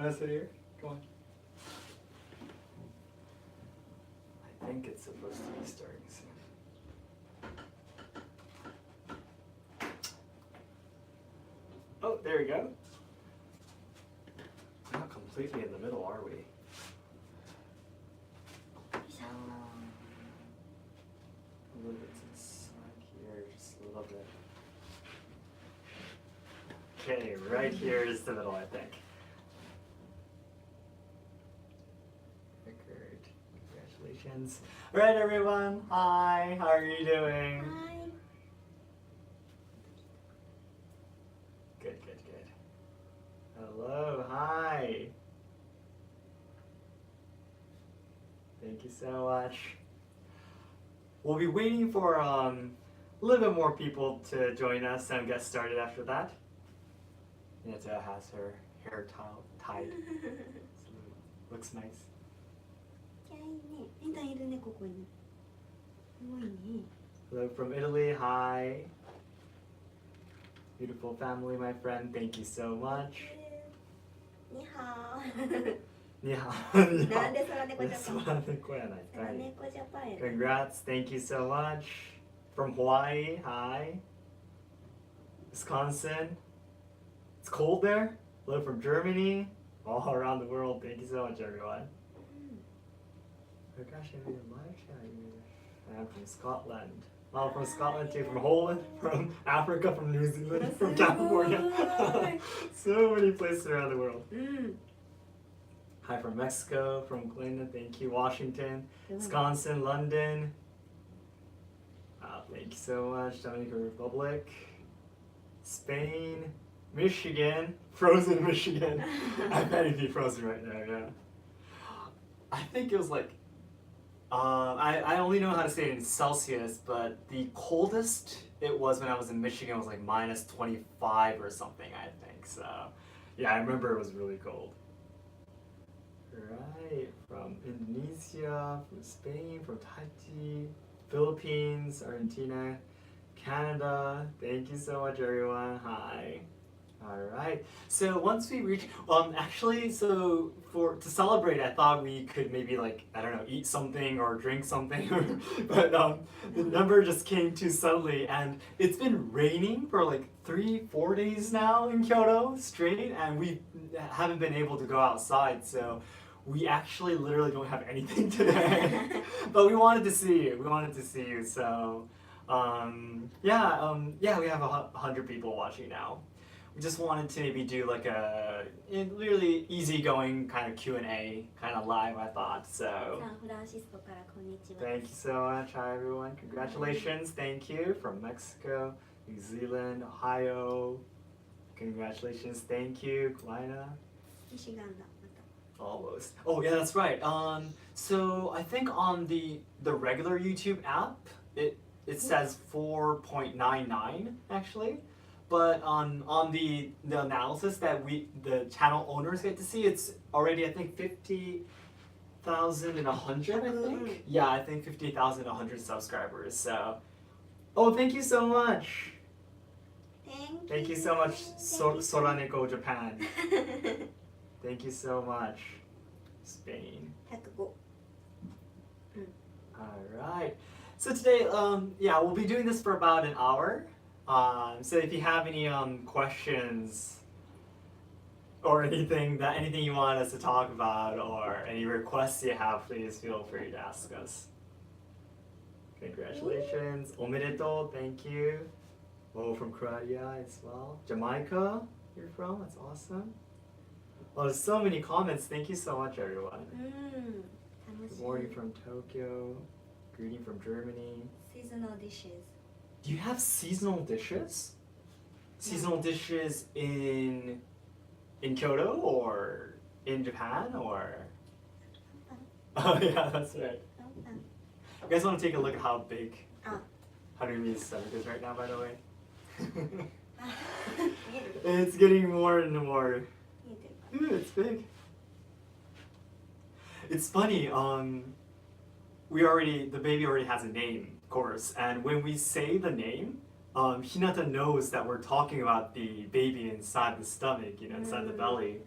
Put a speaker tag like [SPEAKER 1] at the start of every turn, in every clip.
[SPEAKER 1] Want to sit here? Come on. I think it's supposed to be starting soon. Oh, there we go. Not completely in the middle, are we? A little bit to the side here, just a little bit. Okay, right here is the middle, I think. Record. Congratulations. All right, everyone. Hi. How are you doing?
[SPEAKER 2] Hi.
[SPEAKER 1] Good. Hello. Hi. Thank you so much. We'll be waiting for a little bit more people to join us and get started after that. Nita has her hair tied. So looks nice.
[SPEAKER 2] いいね。リンタいるね、ここに。すごいね。
[SPEAKER 1] Hello from Italy. Hi. Beautiful family, my friend. Thank you so much.
[SPEAKER 2] には
[SPEAKER 1] には
[SPEAKER 2] ー。なんで空猫ジャパン。
[SPEAKER 1] 空猫やないかい。
[SPEAKER 2] 空猫ジャパンやね。
[SPEAKER 1] Congrats. Thank you so much. From Hawaii. Hi. Wisconsin. It's cold there. Hello from Germany. All around the world. Thank you so much, everyone. Oh gosh, I made a live chat. I'm from Scotland. Oh, from Scotland too. From Holland. From Africa. From New Zealand. From California. So many places around the world. Hi from Mexico. From Glenda. Thank you. Washington. Wisconsin. London. Thank you so much. Dominican Republic. Spain. Michigan. Frozen Michigan. I bet it'd be frozen right now, yeah. I think it was like, I only know how to say it in Celsius, but the coldest it was when I was in Michigan was like minus 25 or something, I think. So, yeah, I remember it was really cold. Right, from Indonesia, from Spain, from Tahiti, Philippines, Argentina, Canada. Thank you so much, everyone. Hi. All right. So once we reach, actually, so to celebrate, I thought we could maybe like, I don't know, eat something or drink something, but the number just came too suddenly, and it's been raining for like 3-4 days now in Kyoto straight, and we haven't been able to go outside, so we actually literally don't have anything today. But we wanted to see you. We wanted to see you. So yeah, we have 100 people watching now. We just wanted to maybe do like a really easygoing kind of Q&A, kind of live, I thought. So thank you so much. Hi, everyone. Congratulations. Thank you from Mexico, New Zealand, Ohio. Congratulations. Thank you, Kalina. Almost. Oh, yeah, that's right. So I think on the regular YouTube app, it says 4.99 actually. But on the analysis that the channel owners get to see, it's already, I think, 50,100, I think. Yeah, I think 50,100 subscribers. So, oh, thank you so much. Thank you so much, Soraneko Japan. Thank you so much, Spain. All right. So today, yeah, we'll be doing this for about an hour. So if you have any questions or anything you want us to talk about or any requests you have, please feel free to ask us. Congratulations. Omedeto, thank you. Oh, from Croatia as well. Jamaica, you're from? That's awesome. Oh, there's so many comments. Thank you so much, everyone. Good morning from Tokyo. Greeting from Germany.
[SPEAKER 2] Seasonal dishes.
[SPEAKER 1] Do you have seasonal dishes? Seasonal dishes in Kyoto or in Japan or? Oh yeah, that's right. You guys want to take a look at how big Harumi's stomach is right now, by the way? It's getting more and more. Ooh, it's big. It's funny. The baby already has a name, of course, and when we say the name, Hinata knows that we're talking about the baby inside the stomach, inside the belly.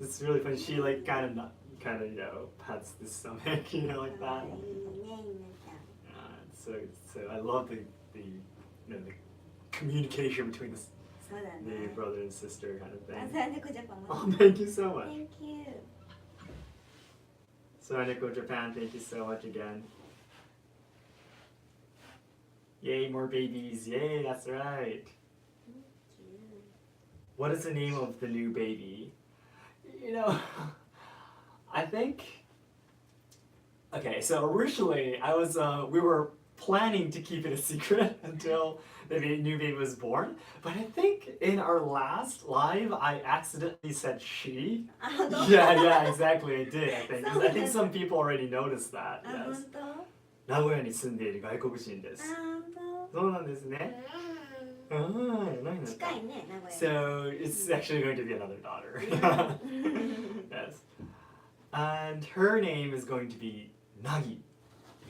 [SPEAKER 1] It's really funny. She like kind of you know pats the stomach, you know, like
[SPEAKER 2] かわ
[SPEAKER 1] that.
[SPEAKER 2] いいねゆなちゃん
[SPEAKER 1] So I love the you know the communication between
[SPEAKER 2] そうだ
[SPEAKER 1] the
[SPEAKER 2] ね
[SPEAKER 1] brother and sister kind of
[SPEAKER 2] あ
[SPEAKER 1] thing.
[SPEAKER 2] そう猫ジャパンも
[SPEAKER 1] Oh, thank you so much.
[SPEAKER 2] Thank you
[SPEAKER 1] So Nico Japan, thank you so much again. Yay, more babies! Yay, that's right.
[SPEAKER 2] Thank you
[SPEAKER 1] What is the name of the new baby? You know, I think. Okay, so originally we were planning to keep it a secret until the new baby was born, but I think in our last live I accidentally said she.
[SPEAKER 2] あ本当
[SPEAKER 1] Yeah, exactly. I did. I think. 'Cause I think
[SPEAKER 2] そうなんだ。
[SPEAKER 1] some people already noticed that.
[SPEAKER 2] あ本
[SPEAKER 1] Yes.
[SPEAKER 2] 当あ
[SPEAKER 1] 名古屋に住んでいる外国人です。
[SPEAKER 2] 本当
[SPEAKER 1] そうなんですね。何だった
[SPEAKER 2] 近いね名古屋
[SPEAKER 1] So it's actually going to be another daughter. Yes. And her name is going to be Nagi.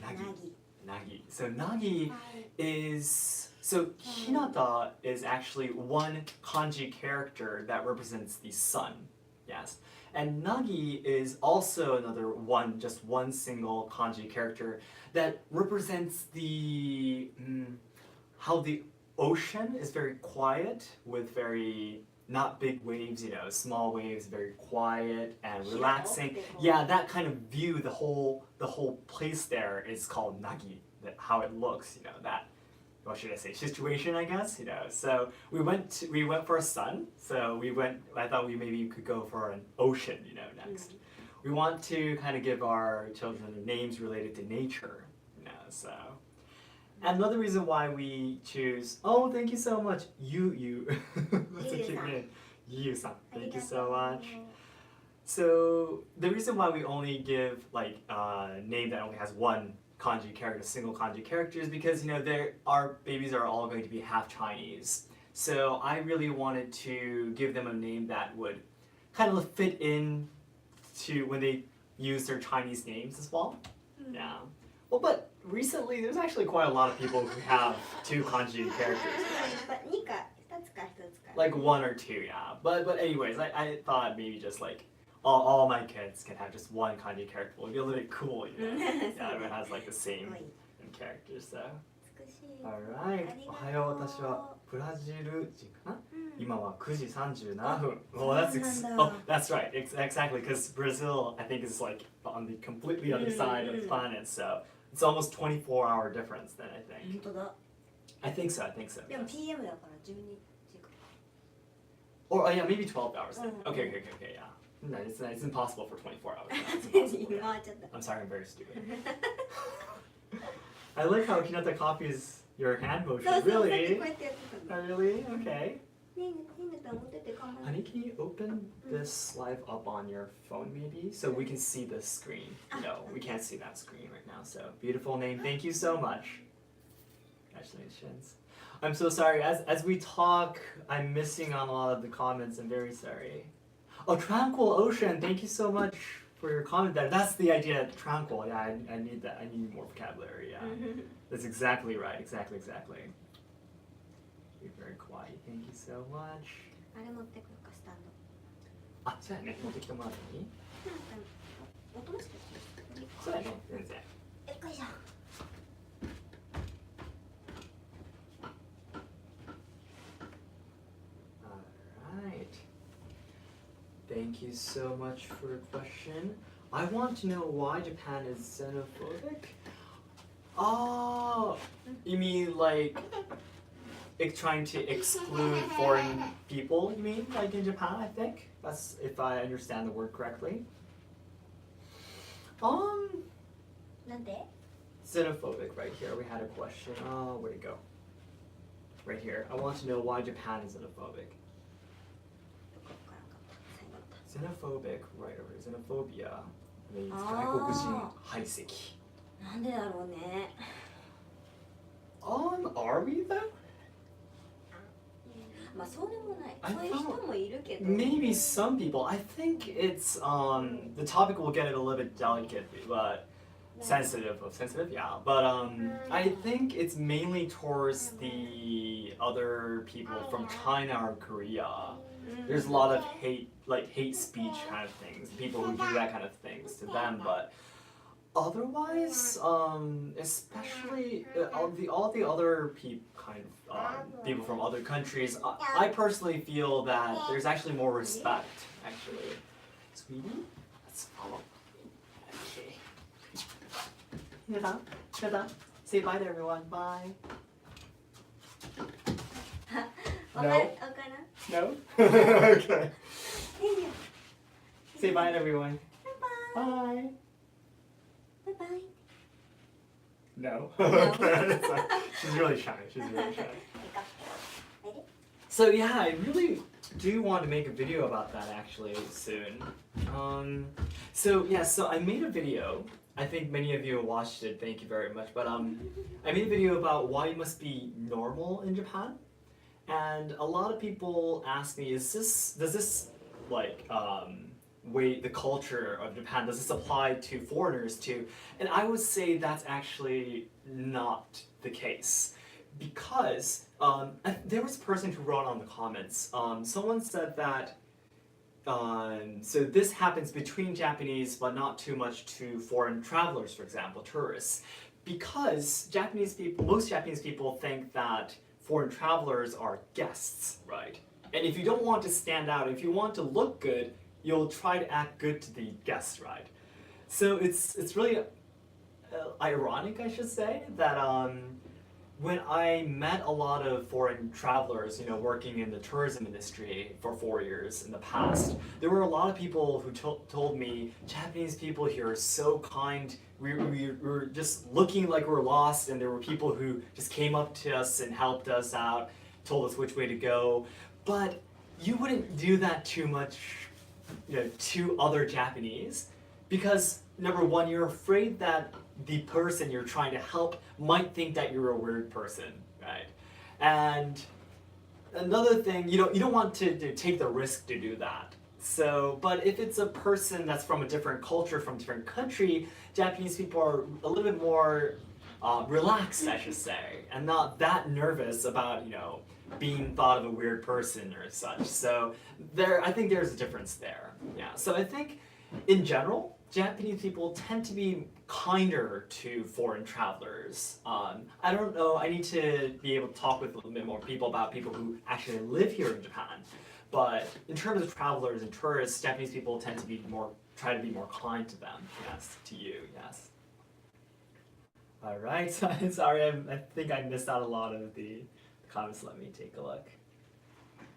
[SPEAKER 2] な
[SPEAKER 1] Nagi.
[SPEAKER 2] ぎ
[SPEAKER 1] Nagi. So Nagi is so Hinata is actually one kanji character that represents the sun. Yes. And Nagi is also another just one single kanji character that represents the how the ocean is very quiet with very not big waves, you know, small waves, very quiet and relaxing. Yeah, that kind of view, the whole place there is called Nagi. How it looks, you know, that what should I say, situation, I guess, you know. So we went for a sun. So I thought we maybe could go for an ocean, you know, next. We want to kind of give our children names related to nature, you know, so. Another reason why we choose, oh, thank you so much, you. That's a cute name. You-san, thank you so much. So the reason why we only give like a name that only has one kanji character, single kanji character, is because you know our babies are all going to be half Chinese. So I really wanted to give them a name that would kind of fit in to when they use their Chinese names as well. Yeah. Well, but recently there's actually quite a lot of people who have two kanji characters.
[SPEAKER 2] 2か2つか1つか
[SPEAKER 1] Like one or two, yeah. But anyways, I thought maybe just like all my kids can have just one kanji character. It'll be a little bit cool, you know. Yeah, everyone has like the same characters, so.
[SPEAKER 2] 美しい
[SPEAKER 1] Alright. おはよう、私はブラジル人かな、今は9時37分. Well, that's right. Exactly, because Brazil, I think, is like on the completely other side of the planet, so it's almost 24-hour difference then, I think.
[SPEAKER 2] 本当だ
[SPEAKER 1] I think so.
[SPEAKER 2] でも PM だから12時間
[SPEAKER 1] Or yeah, maybe 12 hours then. Okay, yeah. No, it's impossible for 24 hours. No, it's impossible,
[SPEAKER 2] 今
[SPEAKER 1] yeah.
[SPEAKER 2] はちょっと
[SPEAKER 1] I'm sorry, I'm very stupid. I like how Hinata copies your hand
[SPEAKER 2] そう
[SPEAKER 1] motion.
[SPEAKER 2] そうさっきこう
[SPEAKER 1] Really?
[SPEAKER 2] やってやってたの
[SPEAKER 1] Oh, really? Okay.
[SPEAKER 2] ねえねえ持っててかま
[SPEAKER 1] Honey, can you open this live up on your phone maybe? So we can see the screen. No, we can't see that screen right now. So beautiful name. Thank you so much. Congratulations. I'm so sorry. As we talk, I'm missing on a lot of the comments. I'm very sorry. Oh, tranquil ocean. Thank you so much for your comment there. That's the idea. Tranquil. Yeah, I need that. I need more vocabulary. Yeah. That's exactly right. Exactly. You're very quiet. Thank you so much.
[SPEAKER 2] あれ持ってくるかスタンド
[SPEAKER 1] あ、そうやね。持ってきてもらっていい？
[SPEAKER 2] 音もつけて
[SPEAKER 1] そうやね。全然。
[SPEAKER 2] よいしょ
[SPEAKER 1] Alright. Thank you so much for your question. I want to know why Japan is xenophobic. Oh, you mean like trying to exclude foreign people, you mean, like in Japan, I think? That's if I understand the word correctly.
[SPEAKER 2] なんで
[SPEAKER 1] Xenophobic, right here. We had a question. Oh, where'd it go? Right here. I want to know why Japan is xenophobic.
[SPEAKER 2] どこからか最後だった
[SPEAKER 1] Xenophobic, right over here. Xenophobia means
[SPEAKER 2] あー
[SPEAKER 1] 外国人排斥.
[SPEAKER 2] なんでだろうね
[SPEAKER 1] Are we though?
[SPEAKER 2] まあそうでもない
[SPEAKER 1] I
[SPEAKER 2] そういう人もいるけど
[SPEAKER 1] Maybe some people. I think it's the topic will get it a little bit delicate, but sensitive, yeah. But I think it's mainly towards the other people from China or Korea. there's a lot of hate speech kind of things, people who do that kind of things to them, but otherwise, especially all the other people from other countries, I personally feel that there's actually more respect, actually. Sweetie, let's follow. Okay. Yada. Say bye to everyone. Bye. No. No? Okay. Say bye to everyone. Bye.
[SPEAKER 2] Bye-bye.
[SPEAKER 1] No.
[SPEAKER 2] No.
[SPEAKER 1] She's really shy. So yeah, I really do want to make a video about that actually soon. So I made a video. I think many of you watched it. Thank you very much. But I made a video about why it must be normal in Japan. And a lot of people ask me, does this the culture of Japan, does this apply to foreigners too? And I would say that's actually not the case. Because there was a person who wrote on the comments, someone said that, so this happens between Japanese but not too much to foreign travelers, for example, tourists. Because most Japanese people think that foreign travelers are guests, right? And if you don't want to stand out, if you want to look good, you'll try to act good to the guests, right? So it's really ironic, I should say, that when I met a lot of foreign travelers, working in the tourism industry for 4 years in the past, there were a lot of people who told me, Japanese people here are so kind, we were just looking like we're lost, and there were people who just came up to us and helped us out, told us which way to go. But you wouldn't do that too much to other Japanese, because number one, you're afraid that the person you're trying to help might think that you're a weird person, right? And another thing, you don't want to take the risk to do that. So, but if it's a person that's from a different culture, from a different country, Japanese people are a little bit more relaxed, I should say, and not that nervous about, being thought of a weird person or such. So I think there's a difference there. Yeah. So I think in general, Japanese people tend to be kinder to foreign travelers. I don't know, I need to be able to talk with a little bit more people about people who actually live here in Japan. But in terms of travelers and tourists, Japanese people tend to try to be more kind to them. Yes, to you, yes. All right, sorry, I think I missed out a lot of the comments. Let me take a look.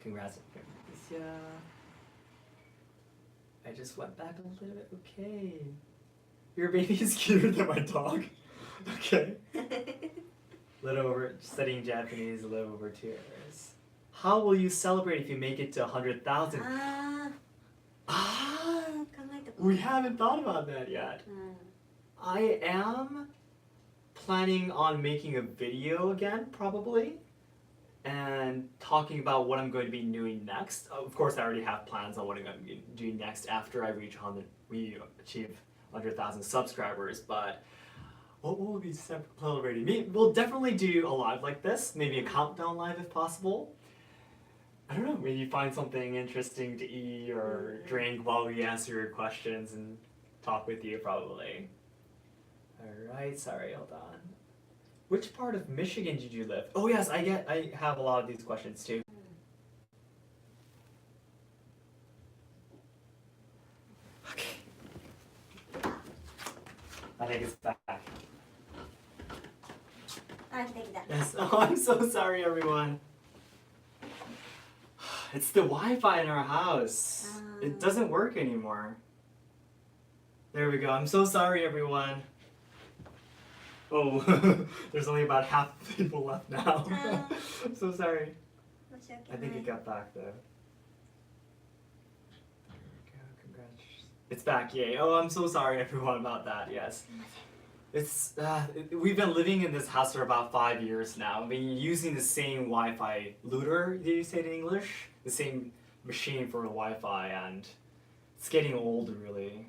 [SPEAKER 1] Congrats. Yeah. I just went back a little bit. Okay. Your baby is cuter than my dog. Okay. Little over studying Japanese, a little over 2 years. How will you celebrate if you make it to 100,000? We haven't thought about that yet. I am planning on making a video again, probably, and talking about what I'm going to be doing next. Of course, I already have plans on what I'm going to be doing next after I we achieve 100,000 subscribers, but what will we be celebrating? We'll definitely do a live like this, maybe a countdown live if possible. I don't know, maybe find something interesting to eat or drink while we answer your questions and talk with you, probably. Alright, sorry, hold on. Which part of Michigan did you live? Oh yes, I have a lot of these questions too. Okay. I think it's back. Yes. Oh, I'm so sorry, everyone. It's the Wi-Fi in our house. It doesn't work anymore. There we go. I'm so sorry, everyone. Oh, there's only about half the people left now. I'm so sorry. I think it got back though. There we go. Congrats. It's back, yay. Oh, I'm so sorry, everyone, about that. Yes. We've been living in this house for about 5 years now. I've been using the same Wi-Fi router, did you say it in English? The same machine for the Wi-Fi, and it's getting old, really.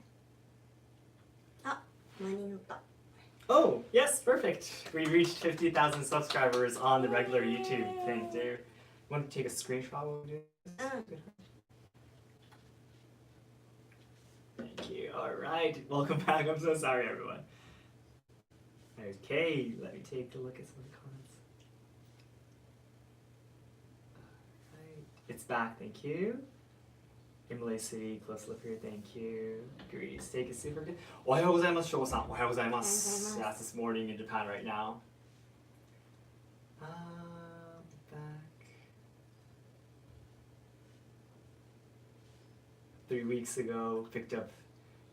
[SPEAKER 1] Oh, yes, perfect. We reached 50,000 subscribers on the regular YouTube thing. Do you want to take a screenshot while we do this? Alright, welcome back. I'm so sorry, everyone. Okay, let me take a look at some of the comments. Alright, it's back, thank you. Imlay City, close look here, thank you. Greece, take it super good. Ohayou gozaimasu, Shogo-san. Ohayou gozaimasu. Yeah, it's this morning in Japan right now. Back. 3 weeks ago, picked up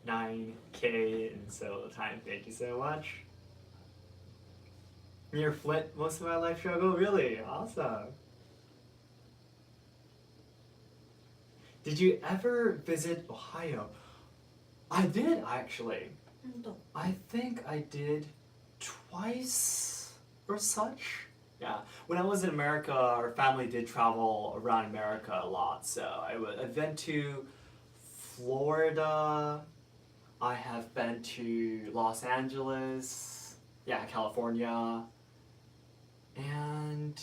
[SPEAKER 1] 9K in so little time. Thank you so much. Near Flint most of my life, Shogo? Really? Awesome. Did you ever visit Ohio? I did, actually. I think I did twice or such. Yeah. When I was in America, our family did travel around America a lot. So I went to Florida. I have been to Los Angeles. Yeah, California. And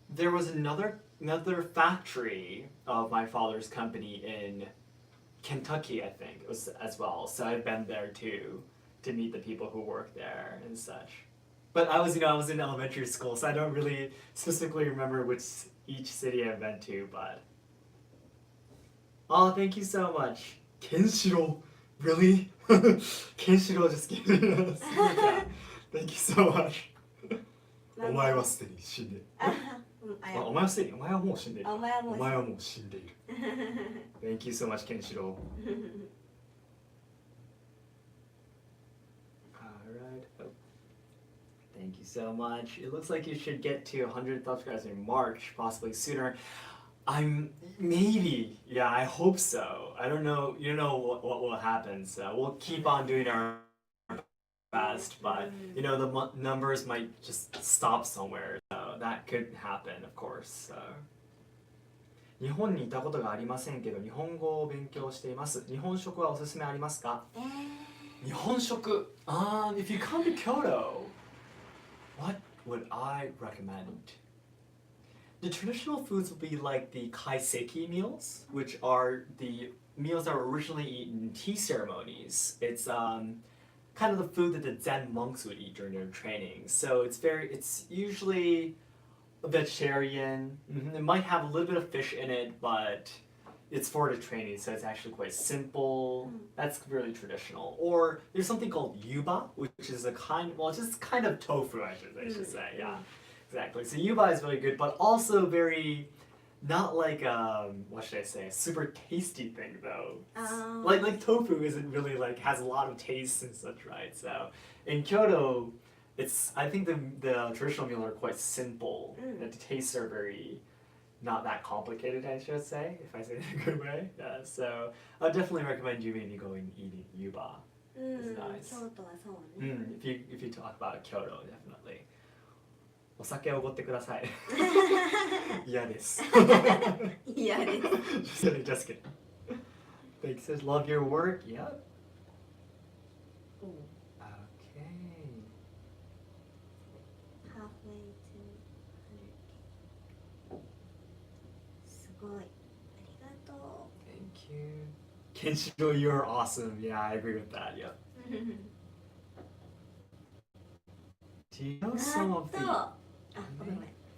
[SPEAKER 1] there was another factory of my father's company in Kentucky, I think, it was as well. So I've been there too to meet the people who work there and such. But I was in elementary school, so I don't really specifically remember each city I've been to, but oh, thank you so much. Kenshiro, really? Kenshiro just gave me a super chat. Thank you so much. お前はすでに死んでいる。お前はすでに、お前はもう死んでいる。お前はもう死んでいる。Thank you so much, Kenshiro. Alright. Oh. Thank you so much. It looks like you should get to 100 subscribers in March, possibly sooner. Maybe, yeah, I hope so. I don't know, what will happen, so we'll keep on doing our best, but the numbers might just stop somewhere, so that could happen, of course. So. 日本にいたことがありませんけど、日本語を勉強しています。日本食はおすすめありますか？日本食、if you come to Kyoto, what would I recommend? The traditional foods would be like the kaiseki meals, which are the meals that were originally eaten in tea ceremonies. It's kind of the food that the Zen monks would eat during their training. So it's usually a vegetarian. It might have a little bit of fish in it, but it's for the training, so it's actually quite simple. That's really traditional. Or there's something called Yuba, which is it's just kind of tofu, I should say. Yeah, exactly. So Yuba is really good, but also very, not like what should I say, a super tasty thing though. Like tofu isn't really has a lot of taste and such, right? So in Kyoto, I think the traditional meals are quite simple. The tastes are very not that complicated, I should say, if I say it in a good way. Yeah, so I would definitely recommend you maybe going eating Yuba. It's nice. If you talk about Kyoto, definitely. お酒をおごってください。嫌です。嫌です。Just kidding. Thanks, says love your work. Yep. Okay.
[SPEAKER 2] Halfway to 100K. すごい。ありがとう。
[SPEAKER 1] Thank you. Kenshiro, you're awesome. Yeah, I agree with that. Yep. Do you know some of the... Do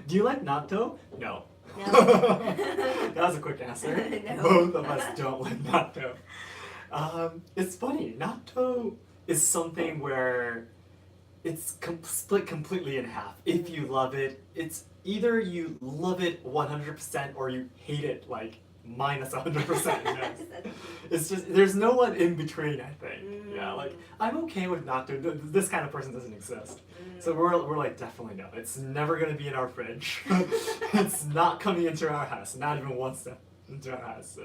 [SPEAKER 1] you like natto? No. That was a quick answer. No. Both of us don't like natto. It's funny. Natto is something where it's split completely in half. If you love it, it's either you love it 100% or you hate it minus 100%. It's just there's no one in between, I think. Yeah, I'm okay with natto. This kind of person doesn't exist. So we're definitely no. It's never gonna be in our fridge. It's not coming into our house. Not even one step into our house.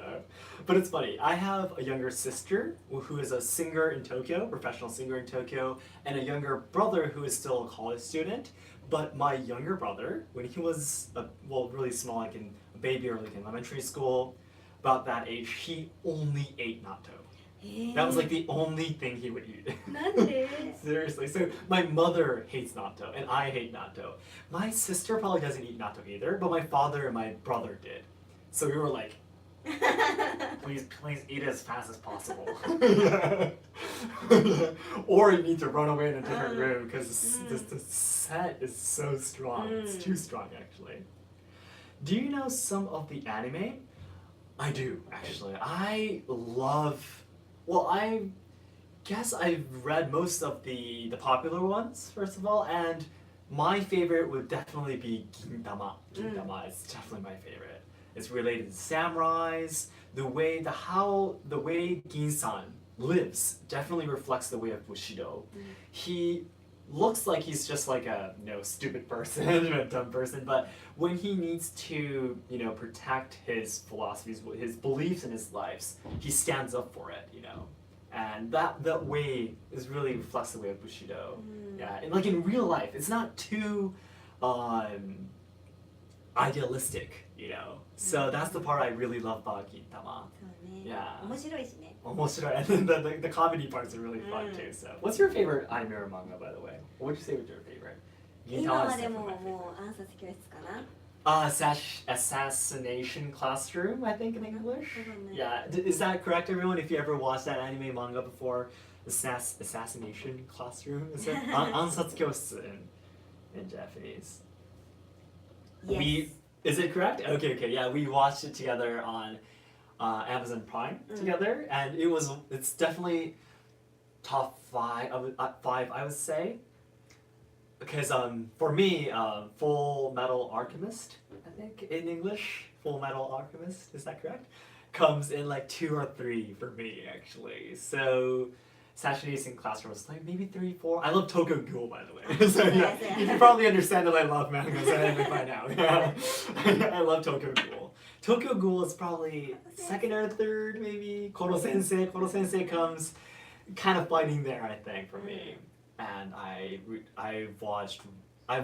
[SPEAKER 1] But it's funny. I have a younger sister who is a singer in Tokyo, professional singer in Tokyo, and a younger brother who is still a college student. But my younger brother, when he was really small, a baby or in elementary school, about that age, he only ate natto. That was the only thing he would eat. Seriously. So my mother hates natto and I hate natto. My sister probably doesn't eat natto either, but my father and my brother did. So we were Please eat it as fast as possible. Or you need to run away in a different room because the set is so strong. It's too strong, actually. Do you know some of the anime? I do, actually. I guess I've read most of the popular ones, first of all, and my favorite would definitely be Gintama. Gintama is definitely my favorite. It's related to samurais. The way Gin-san lives definitely reflects the way of Bushido. He looks like he's just like a stupid person, a dumb person, but when he needs to protect his philosophies, his beliefs in his lives, he stands up for it, and that way is really reflects the way of Bushido. Yeah, and like in real life, it's not too idealistic, so that's the part I really love about Gintama. Yeah.
[SPEAKER 2] 面白いしね。
[SPEAKER 1] 面白い. And then the comedy parts are really fun too. So, what's your favorite anime or manga, by the way? What would you say was your favorite?
[SPEAKER 2] 今
[SPEAKER 1] Gintama
[SPEAKER 2] は
[SPEAKER 1] is
[SPEAKER 2] で
[SPEAKER 1] definitely
[SPEAKER 2] も
[SPEAKER 1] my favorite.
[SPEAKER 2] もう暗殺教室かな。
[SPEAKER 1] Assassination Classroom, I think in English.
[SPEAKER 2] そうだね。
[SPEAKER 1] Yeah, is that correct, everyone? If you ever watched that anime manga before, Assassination Classroom, is it? 暗殺教室 in Japanese.
[SPEAKER 2] Yes.
[SPEAKER 1] Is it correct? Okay, yeah, we watched it together on Amazon Prime together, and it's definitely top five, I would say. Because for me, Full Metal Alchemist, I think in English, Full Metal Alchemist, is that correct? Comes in like 2 or 3 for me, actually. So Assassination Classroom was like maybe 3, 4. I love Tokyo Ghoul, by the way. So yeah, you can probably understand that I love mangas anime by now. Yeah. I love Tokyo Ghoul. Tokyo Ghoul is probably 2nd or 3rd, maybe. Koro Sensei comes kind of fighting there, I think, for me. And I've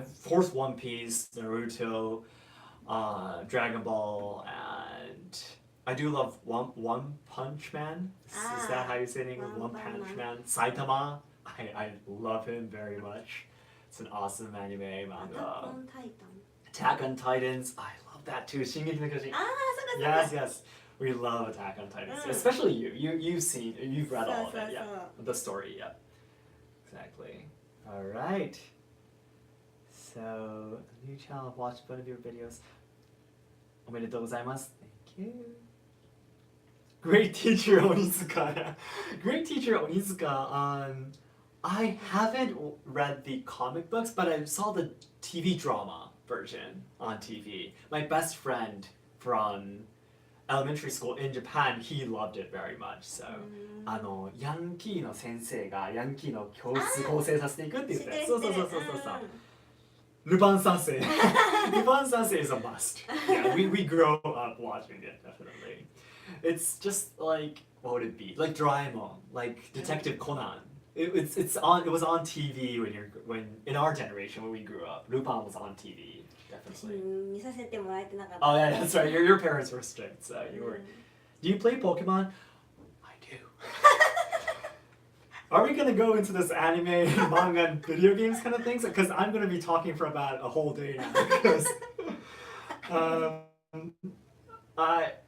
[SPEAKER 1] forced One Piece, Naruto, Dragon Ball, and I do love One Punch Man. Is that how you say it in English? One Punch Man. Saitama. I love him very much. It's an awesome anime manga. Attack on Titans. I love that too. Shingeki no Kyojin. Yes. We love Attack on Titans. Especially you. You've read all of it. Yeah. The story. Yeah. Exactly. All right. So, a new channel. I've watched one of your videos. おめでとうございます. Thank you. Great teacher Onizuka. Great teacher Onizuka. I haven't read the comic books, but I saw the TV drama version on TV. My best friend from elementary school in Japan, he loved it very much. So, ヤンキーの先生がヤンキーの教室構成させていくって言って、そう。ルパン三世. ルパン三世 is a must. Yeah, we grow up watching it, definitely. It's just like, what would it be? Like Doraemon, like Detective Conan. It was on TV when in our generation when we grew up. Lupin was on TV. Definitely.
[SPEAKER 2] 見させてもらえてなかった。
[SPEAKER 1] Oh yeah, that's right. Your parents were strict, so you were. Do you play Pokemon? I do. Are we gonna go into this anime, manga, and video games kind of things? Because I'm gonna be talking for about a whole day now. Because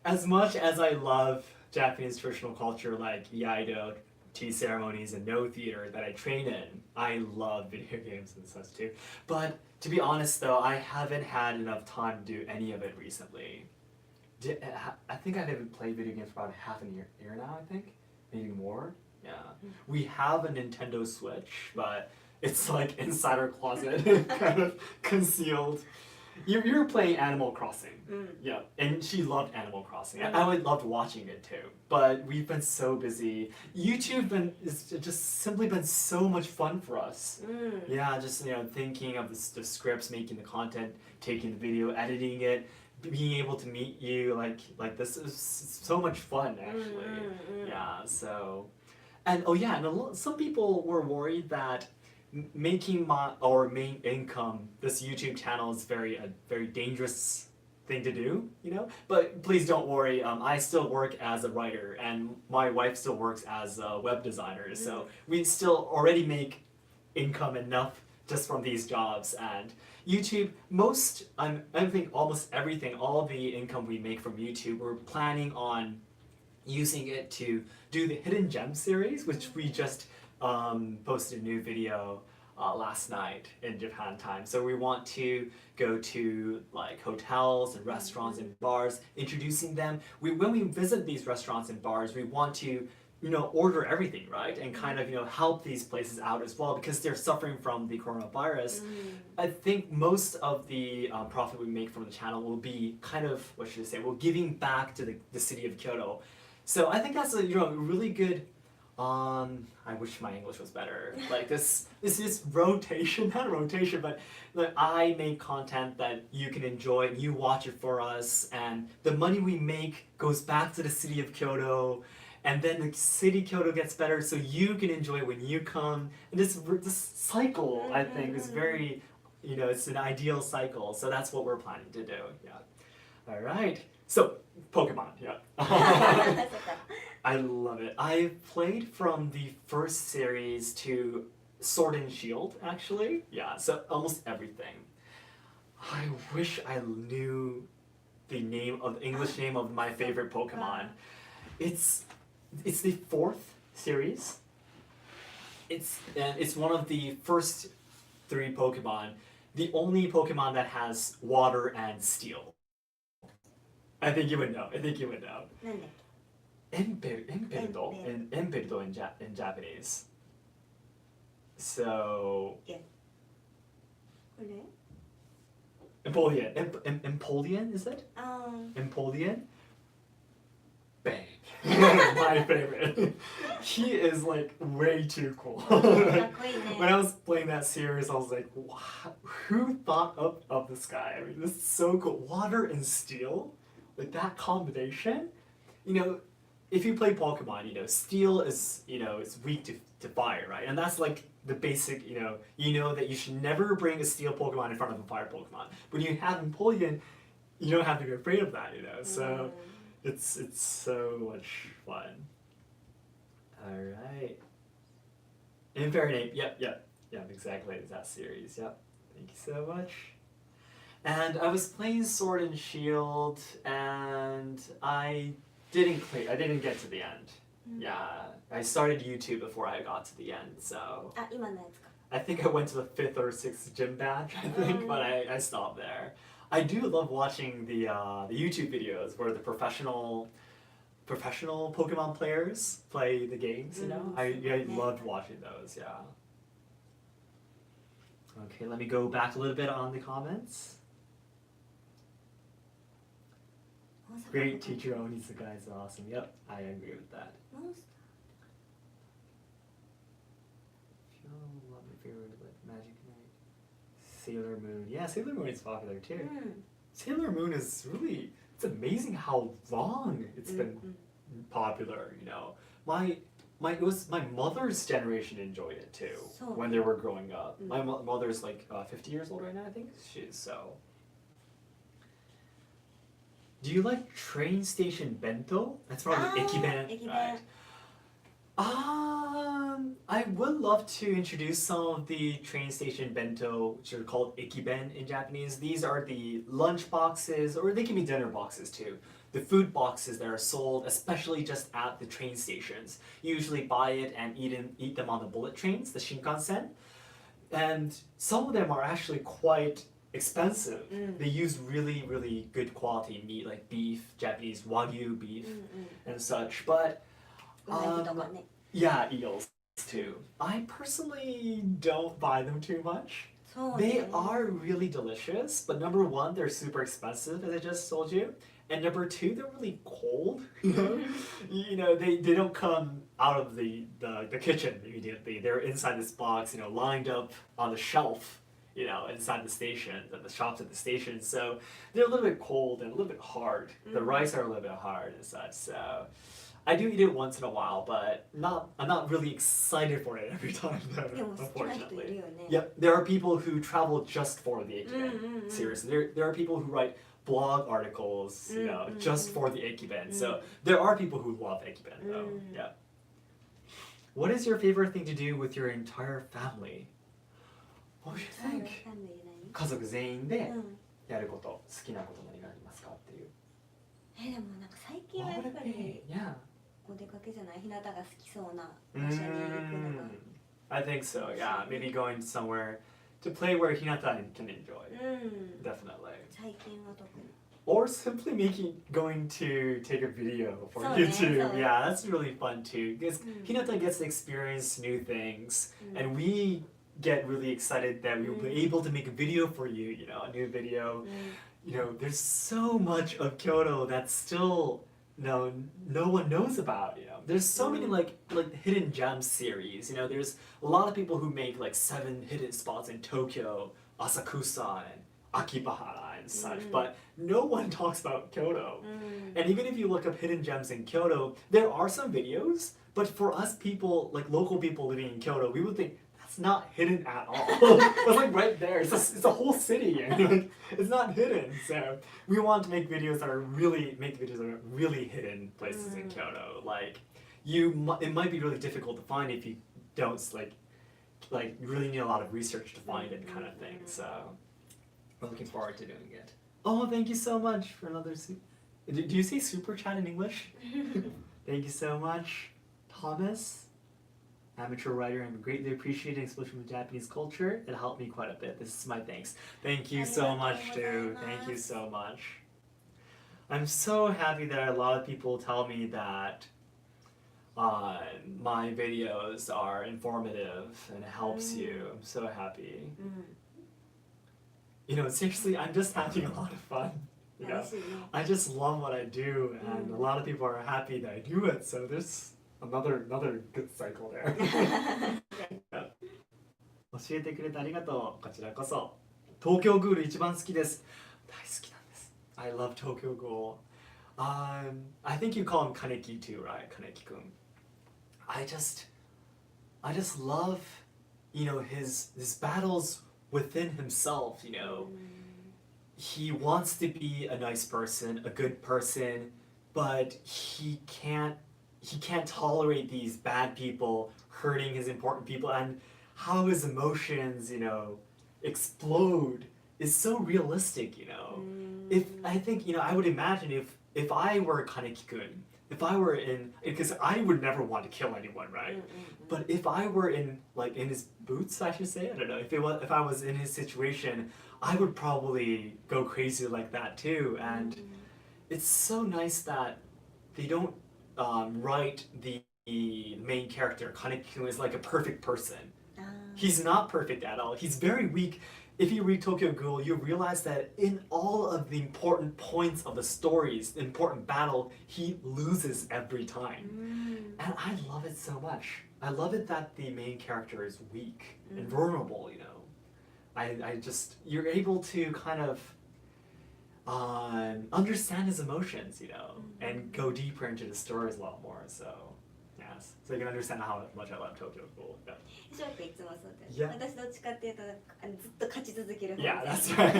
[SPEAKER 1] as much as I love Japanese traditional culture like Iaido, tea ceremonies, and no theater that I train in, I love video games and such too. But to be honest though, I haven't had enough time to do any of it recently. I think I haven't played video games for about half a year now, I think. Maybe more. Yeah. We have a Nintendo Switch, but it's like inside our closet, kind of concealed. You were playing Animal Crossing. Yeah, and she loved Animal Crossing. I loved watching it too. But we've been so busy. YouTube has just simply been so much fun for us. Yeah, just thinking of the scripts, making the content, taking the video, editing it, being able to meet you like this is so much fun actually. Yeah, so and some people were worried that making our main income this YouTube channel is a very dangerous thing to do, but please don't worry. I still work as a writer and my wife still works as a web designer, so we still already make income enough just from these jobs. And YouTube, I think almost everything, all the income we make from YouTube, we're planning on using it to do the Hidden Gem series, which we just posted a new video last night in Japan time. So we want to go to like hotels and restaurants and bars, introducing them. When we visit these restaurants and bars, we want to order everything, right? And kind of, help these places out as well because they're suffering from the coronavirus. I think most of the profit we make from the channel will be kind of, what should I say, we're giving back to the city of Kyoto. So I think that's a really good, I wish my English was better. Like this rotation, not rotation, but like I make content that you can enjoy, you watch it for us, and the money we make goes back to the city of Kyoto, and then the city Kyoto gets better so you can enjoy it when you come. And this cycle, I think, is very, it's an ideal cycle. So that's what we're planning to do, yeah. All right, so Pokemon, yeah. I love it. I played from the first series to Sword and Shield, actually. Yeah, so almost everything. I wish I knew the English name of my favorite Pokemon. It's the fourth series. It's one of the first 3 Pokemon. The only Pokemon that has water and steel. I think you would know.
[SPEAKER 2] なんだっ
[SPEAKER 1] Empirdo in Japanese. So
[SPEAKER 2] けこれ
[SPEAKER 1] Empoleon, is it?
[SPEAKER 2] あ
[SPEAKER 1] Empoleon? Bang. My favorite. He is like way too cool.
[SPEAKER 2] かっこいいね
[SPEAKER 1] When I was playing that series, I was like, wow, who thought of this guy? I mean, this is so cool. Water and steel? Like that combination? If you play Pokemon, steel is, it's weak to fire, right? And that's like the basic, that you should never bring a steel Pokemon in front of a fire Pokemon. When you have Empoleon, you don't have to be afraid of that, So it's so much fun. All right. Infernape, yep, exactly, it's that series, yep. Thank you so much. And I was playing Sword and Shield, and I didn't get to the end. Yeah, I started YouTube before I got to the end, so
[SPEAKER 2] あ今のやつか
[SPEAKER 1] I think I went to the 5th or 6th gym badge, I think, but I stopped there. I do love watching the YouTube videos where the professional Pokemon players play the games, I loved watching those, yeah. Okay, let me go back a little bit on the comments. Great teacher Onizuka is awesome. Yep, I agree with that. What my favorite Magic Knight? Sailor Moon. Yeah, Sailor Moon is popular too. Sailor Moon is really, it's amazing how long it's been popular, It was my mother's generation enjoyed it too when they were growing up. My mother's like 50 years old right now, I think. She's so. Do you like train station bento? That's probably Ekiben, right? I would love to introduce some of the train station bento, which are called Ekiben in Japanese. These are the lunch boxes, or they can be dinner boxes too. The food boxes that are sold, especially just at the train stations. You usually buy it and eat them on the bullet trains, the Shinkansen. And some of them are actually quite expensive. They use really, really good quality meat, like beef, Japanese Wagyu beef, and such. But yeah, eels too. I personally don't buy them too much. They are really delicious, but number one, they're super expensive, as I just told you. And number two, they're really cold. They don't come out of the kitchen immediately. They're inside this box, lined up on the shelf, inside the station, the shops at the station. So they're a little bit cold and a little bit hard. The rice are a little bit hard and such. So I do eat it once in a while, but I'm not really excited for it every time, though, unfortunately. Yep, there are people who travel just for the Ekiben. Seriously, there are people who write blog articles, just for the Ekiben. So there are people who love Ekiben, though. Yeah. What is your favorite thing to do with your entire family? What do you
[SPEAKER 2] はい、
[SPEAKER 1] think?
[SPEAKER 2] わかんない
[SPEAKER 1] 家族全員で
[SPEAKER 2] 何？
[SPEAKER 1] やること、好きなこと何がありますかっていう。
[SPEAKER 2] でもなんか最近は
[SPEAKER 1] What
[SPEAKER 2] やっ
[SPEAKER 1] would
[SPEAKER 2] ぱ
[SPEAKER 1] it
[SPEAKER 2] り
[SPEAKER 1] be? Yeah.
[SPEAKER 2] お出かけじゃない、日向が好きそうな場所に行くのが。
[SPEAKER 1] I think so, yeah. Maybe going somewhere to play where Hinata can enjoy.
[SPEAKER 2] うん。
[SPEAKER 1] Definitely.
[SPEAKER 2] 最近は特に。
[SPEAKER 1] Or simply going to take a video for
[SPEAKER 2] そうね、
[SPEAKER 1] YouTube.
[SPEAKER 2] そう。
[SPEAKER 1] Yeah, that's really fun too. Because
[SPEAKER 2] うん。
[SPEAKER 1] Hinata gets to experience new things,
[SPEAKER 2] うん。
[SPEAKER 1] and we get really excited that we will be able to make a video for you, you know, a new video.
[SPEAKER 2] うん。
[SPEAKER 1] You know, there's so much of Kyoto that still no one knows about, you know. There's so many like hidden gems series, you know. There's a lot of people who make like 7 hidden spots in Tokyo, Asakusa and Akibahara and such, but no one talks about Kyoto.
[SPEAKER 2] うん。
[SPEAKER 1] And even if you look up hidden gems in Kyoto, there are some videos, but for us people, like local people living in Kyoto, we would think that's not hidden at all. It's like right there. It's a whole city, and like, it's not hidden. So we want to make videos that are really hidden places in Kyoto. Like it might be really difficult to find if you don't like really need a lot of research to find it, kind of thing. So we're looking forward to doing it. Oh, thank you so much for another. Do you say super chat in English? Thank you so much, Thomas. Amateur writer, I'm greatly appreciating exposure to Japanese culture. It helped me quite a bit. This is my thanks. Thank you so much, too. Thank you so much. I'm so happy that a lot of people tell me that my videos are informative and it helps you. I'm so happy.
[SPEAKER 2] うん。
[SPEAKER 1] You know, seriously, I'm just having a lot of fun. You know,
[SPEAKER 2] 楽しいね。
[SPEAKER 1] I just love what I do, and a lot of people are happy that I do it. So there's another good cycle there. 教えてくれてありがとう。こちらこそ。東京グール一番好きです。大好きなんです。I love Tokyo Ghoul. I think you call him Kaneki too, right? Kaneki-kun. I just love, you know, his battles within himself, you know. He wants to be a nice person, a good person, but he can't tolerate these bad people hurting his important people, and how his emotions, you know, explode is so realistic, you know. If I think, you know, I would imagine if I were Kaneki-kun, if I were in, because I would never want to kill anyone, right? But if I were in his boots, I should say, I don't know, if I was in his situation, I would probably go crazy like that too. And it's so nice that they don't write the main character, Kaneki-kun, is like a perfect person. He's not perfect at all. He's very weak. If you read Tokyo Ghoul, you realize that in all of the important points of the stories, the important battle, he loses every time. And I love it so much. I love it that the main character is weak and vulnerable, you know. I just, you're able to kind of understand his emotions, you know, and go deeper into the stories a lot more. So, yes. So you can understand how much I love Tokyo Ghoul. Yeah.
[SPEAKER 2] ショックいつもそうだ
[SPEAKER 1] Yeah.
[SPEAKER 2] よ。私どっちかっていうとずっと勝ち続ける方
[SPEAKER 1] Yeah, that's right.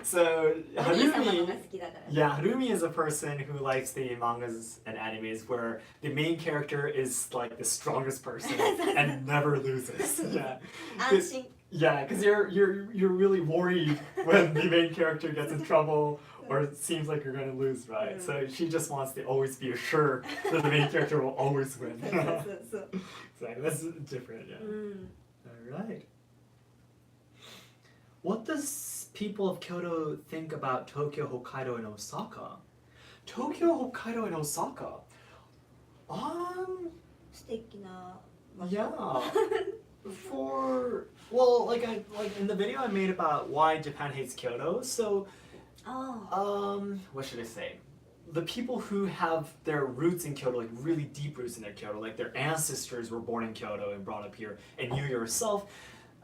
[SPEAKER 1] So
[SPEAKER 2] お兄様の
[SPEAKER 1] Harumi,
[SPEAKER 2] が好きだから。
[SPEAKER 1] yeah, Harumi is a person who likes the mangas and animes where the main character is like the strongest person and never loses. Yeah.
[SPEAKER 2] 安心。
[SPEAKER 1] Yeah, because you're really worried when the main character gets in trouble or it seems like you're gonna lose, right? So she just wants to always be assured that the main character will always win.
[SPEAKER 2] そうそうそう。
[SPEAKER 1] So that's different, yeah. All right. What does people of Kyoto think about Tokyo, Hokkaido, and Osaka? Tokyo, Hokkaido, and Osaka.
[SPEAKER 2] 素敵な場所。
[SPEAKER 1] Yeah. Well, like in the video I made about why Japan hates Kyoto. So,
[SPEAKER 2] あ
[SPEAKER 1] what should I say? The people who have their roots in Kyoto, like really deep roots in their Kyoto, like their ancestors were born in Kyoto and brought up here, and you yourself,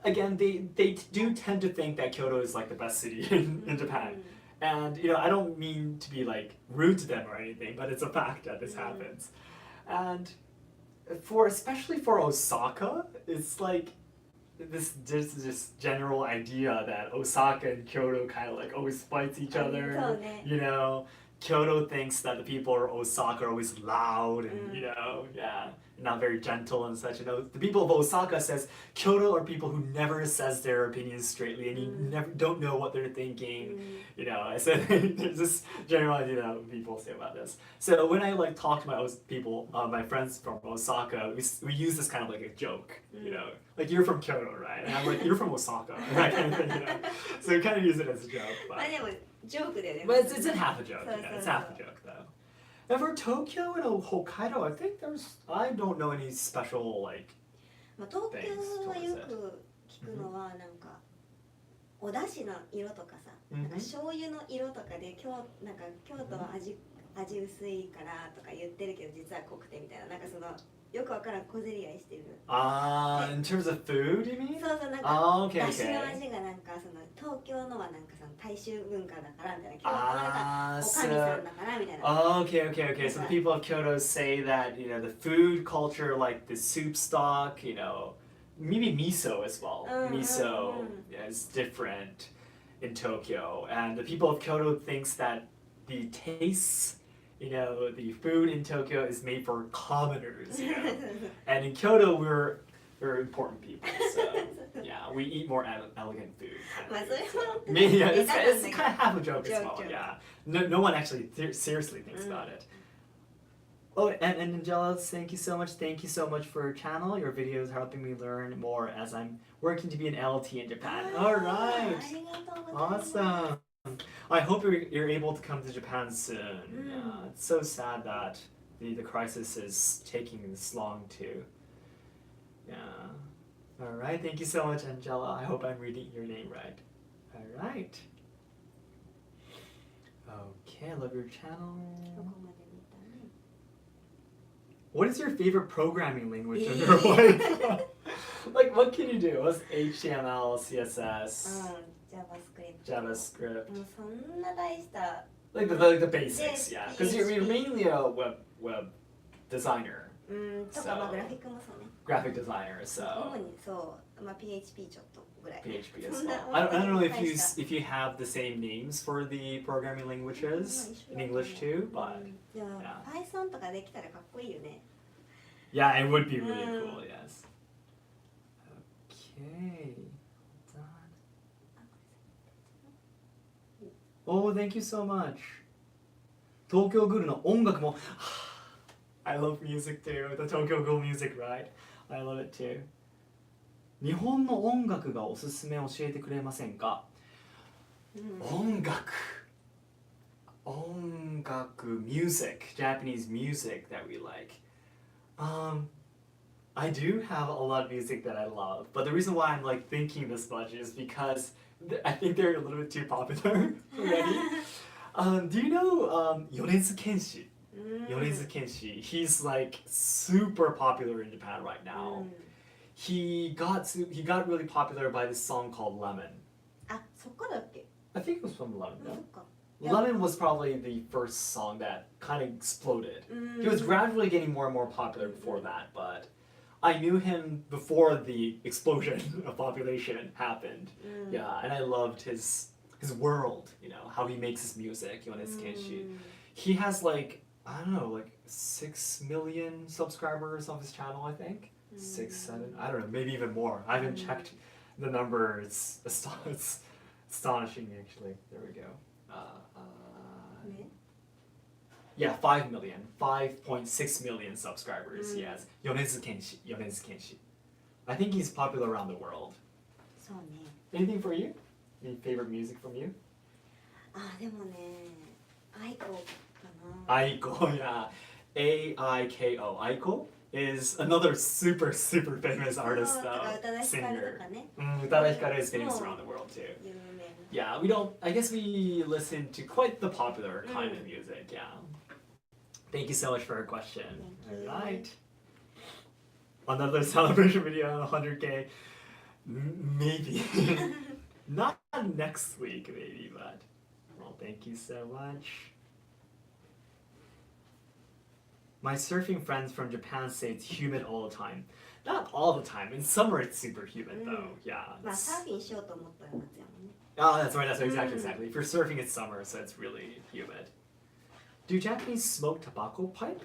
[SPEAKER 1] again, they do tend to think that Kyoto is like the best city in Japan. And, you know, I don't mean to be like rude to them or anything, but it's a fact that this happens. And especially for Osaka, it's like there's this general idea that Osaka and Kyoto kind of like always fights each other.
[SPEAKER 2] そうね。
[SPEAKER 1] You know, Kyoto thinks that the people of Osaka are always loud and, you know, yeah. not very gentle and such. You know, the people of Osaka says Kyoto are people who never says their opinions straightly, and you never don't know what they're thinking. You know, so there's this general idea that people say about this. So when I like talk to my people, my friends from Osaka, we use this kind of like a joke. You know, like you're from Kyoto, right? And I'm like, you're from Osaka, that kind of thing. You know, so we kind of use it as a joke. But,
[SPEAKER 2] でもジョークだよね。
[SPEAKER 1] but it's in half a joke.
[SPEAKER 2] So,
[SPEAKER 1] Yeah,
[SPEAKER 2] so,
[SPEAKER 1] it's
[SPEAKER 2] so.
[SPEAKER 1] half a joke though. And for Tokyo and Hokkaido, I think I don't know any special like.
[SPEAKER 2] まあ、東京はよく聞くのはなんかお出汁の色とかさ、なんか醤油の色とかでなんか京都は味薄いからとか言ってるけど実は濃くてみたいな、なんかそのよくわからん小競り合いしてる。
[SPEAKER 1] In terms of food, you mean?
[SPEAKER 2] そうそう、なんか
[SPEAKER 1] okay,
[SPEAKER 2] 出汁の
[SPEAKER 1] okay.
[SPEAKER 2] 味がなんかその東京のはなんかその大衆文化だからみたいな、京都はなんかおかみさんだからみたいな。
[SPEAKER 1] Okay. So the people of Kyoto say that, you know, the food culture, like the soup stock, you know, maybe miso as well. Miso is different in Tokyo, and the people of Kyoto thinks that the tastes, you know, the food in Tokyo is made for commoners, you know? And in Kyoto we're important people, so yeah, we eat more elegant food. Kind of food, so. Yeah, it's kind of half a joke as well. Yeah, no one actually seriously thinks about it. Oh, and Angela, thank you so much. Thank you so much for your channel. Your videos are helping me learn more as I'm working to be an LT in Japan. All right, awesome. I hope you're able to come to Japan soon. Yeah, it's so sad that the crisis is taking this long too. Yeah. All right. Thank you so much, Angela. I hope I'm reading your name right. All right. Okay, I love your channel. What is your favorite programming language in your life? Like, what can you do? What's HTML, CSS, JavaScript?
[SPEAKER 2] もうそんな大した
[SPEAKER 1] Like the basics, yeah. Because you're mainly a web designer.
[SPEAKER 2] とかまあグラフィックもそうね。
[SPEAKER 1] Graphic designer, so
[SPEAKER 2] 主にそうまあ PHP ちょっとぐらい。
[SPEAKER 1] PHP as well. I don't know if you have the same names for the programming languages in English too, but
[SPEAKER 2] でも Python とかできたらかっこいいよね。
[SPEAKER 1] yeah, it would be really cool. Yes. Okay. Oh, thank you so much. Tokyo Ghoul の音楽も I love music too. The Tokyo Ghoul music, right? I love it too. 日本の音楽がおすすめ教えてくれませんか？音楽 music, Japanese music that we like. I do have a lot of music that I love, but the reason why I'm like thinking this much is because I think they're a little bit too popular already. Do you know Yonezu Kenshi? Yonezu Kenshi. He's like super popular in Japan right now. He got really popular by this song called Lemon.
[SPEAKER 2] あ、そっからだっけ？
[SPEAKER 1] I think it was from Lemon.
[SPEAKER 2] そっか。
[SPEAKER 1] Lemon was probably the first song that kind of exploded. He was gradually getting more and more popular before that, but I knew him before the explosion of population happened. Yeah, and I loved his world, you know, how he makes his music, Yonezu Kenshi. He has like, I don't know, like 6 million subscribers on his channel, I think. 6, 7, I don't know, maybe even more. I haven't checked the number. It's astonishing, actually. There we go. Yeah, 5 million. 5.6 million subscribers, yes. Yonezu Kenshi. I think he's popular around the world.
[SPEAKER 2] そうね。
[SPEAKER 1] Anything for you? Any favorite music from you?
[SPEAKER 2] あ、でもね、Aiko かな。
[SPEAKER 1] Aiko, yeah. Aiko. Aiko is another super famous artist, singer. Utada Hikaru is famous around the world too. Yeah, I guess we listen to quite the popular kind of music, yeah. Thank you so much for your question. Alright. Another celebration video on 100K. Maybe. Not next week, maybe, but well, thank you so much. My surfing friends from Japan say it's humid all the time. Not all the time. In summer, it's super humid, though. Yeah.
[SPEAKER 2] まあサーフィンしようと思ったら夏やもんね。
[SPEAKER 1] Oh, that's right. Exactly. If you're surfing, it's summer, so it's really humid. Do Japanese smoke tobacco pipe?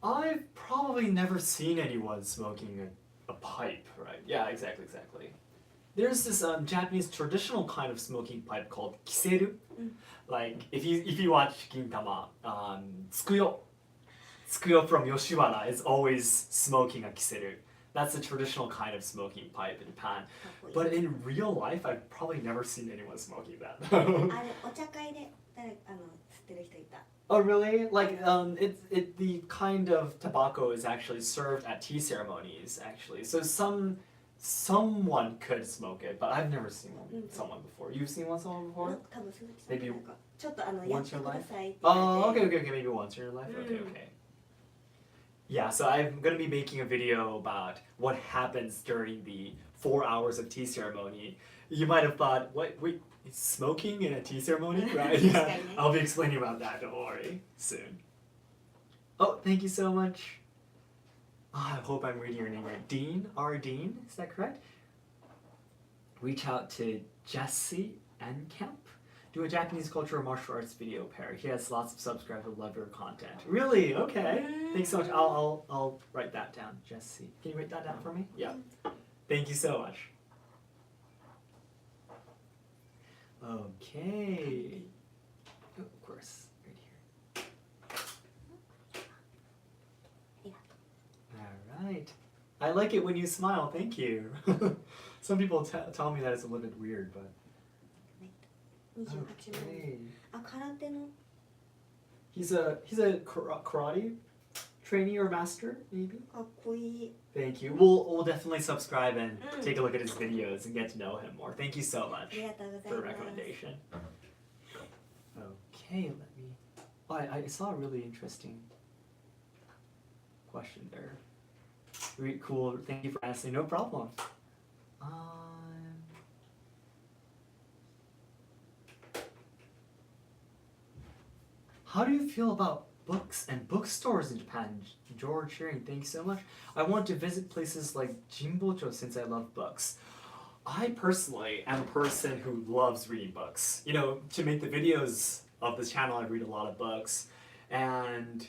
[SPEAKER 1] I've probably never seen anyone smoking a pipe, right? Yeah, exactly. There's this Japanese traditional kind of smoking pipe called kiseru. Like if you watch Gintama, Tsukuyo from Yoshiwara is always smoking a kiseru. That's a traditional kind of smoking pipe in Japan. But in real life, I've probably never seen anyone smoking that.
[SPEAKER 2] あれお茶会で吸ってる人いた。
[SPEAKER 1] Oh really? Like the kind of tobacco is actually served at tea ceremonies actually. So someone could smoke it, but I've never seen someone before. You've seen someone before?
[SPEAKER 2] 多分鈴木さん
[SPEAKER 1] Maybe
[SPEAKER 2] なんかちょっとやってく
[SPEAKER 1] once in your
[SPEAKER 2] だ
[SPEAKER 1] life?
[SPEAKER 2] さいって言
[SPEAKER 1] Oh,
[SPEAKER 2] われ
[SPEAKER 1] okay,
[SPEAKER 2] て
[SPEAKER 1] okay, okay. Maybe once in your life. Okay, okay. Yeah, so I'm gonna be making a video about what happens during the 4 hours of tea ceremony. You might have thought, what? Wait, smoking in a tea ceremony, right? Yeah, I'll be explaining about that. Don't worry, soon. Oh, thank you so much. I hope I'm reading your name right. Dean, R. Dean, is that correct? Reach out to Jesse Encamp. Do a Japanese culture or martial arts video pair. He has lots of subscribers who love your content. Really? Okay. Thanks so much. I'll write that down. Jesse, can you write that down for me? Yeah. Thank you so much. Okay. Oh, of course, right here. All right. I like it when you smile. Thank you. Some people tell me that it's a little bit weird, but.
[SPEAKER 2] 28万
[SPEAKER 1] Okay.
[SPEAKER 2] あ、空手の
[SPEAKER 1] He's a karate trainee or master, maybe.
[SPEAKER 2] かっこいい
[SPEAKER 1] Thank you. We'll definitely subscribe and take a look at his videos and get to know him more. Thank you so
[SPEAKER 2] あ
[SPEAKER 1] much
[SPEAKER 2] りがとうござい
[SPEAKER 1] for the
[SPEAKER 2] ます
[SPEAKER 1] recommendation. Okay, let me. Oh, I saw a really interesting question there. Really cool. Thank you for asking. No problem. How do you feel about books and bookstores in Japan? George sharing, thank you so much. I want to visit places like Jimbocho since I love books. I personally am a person who loves reading books. You know, to make the videos of this channel, I read a lot of books. And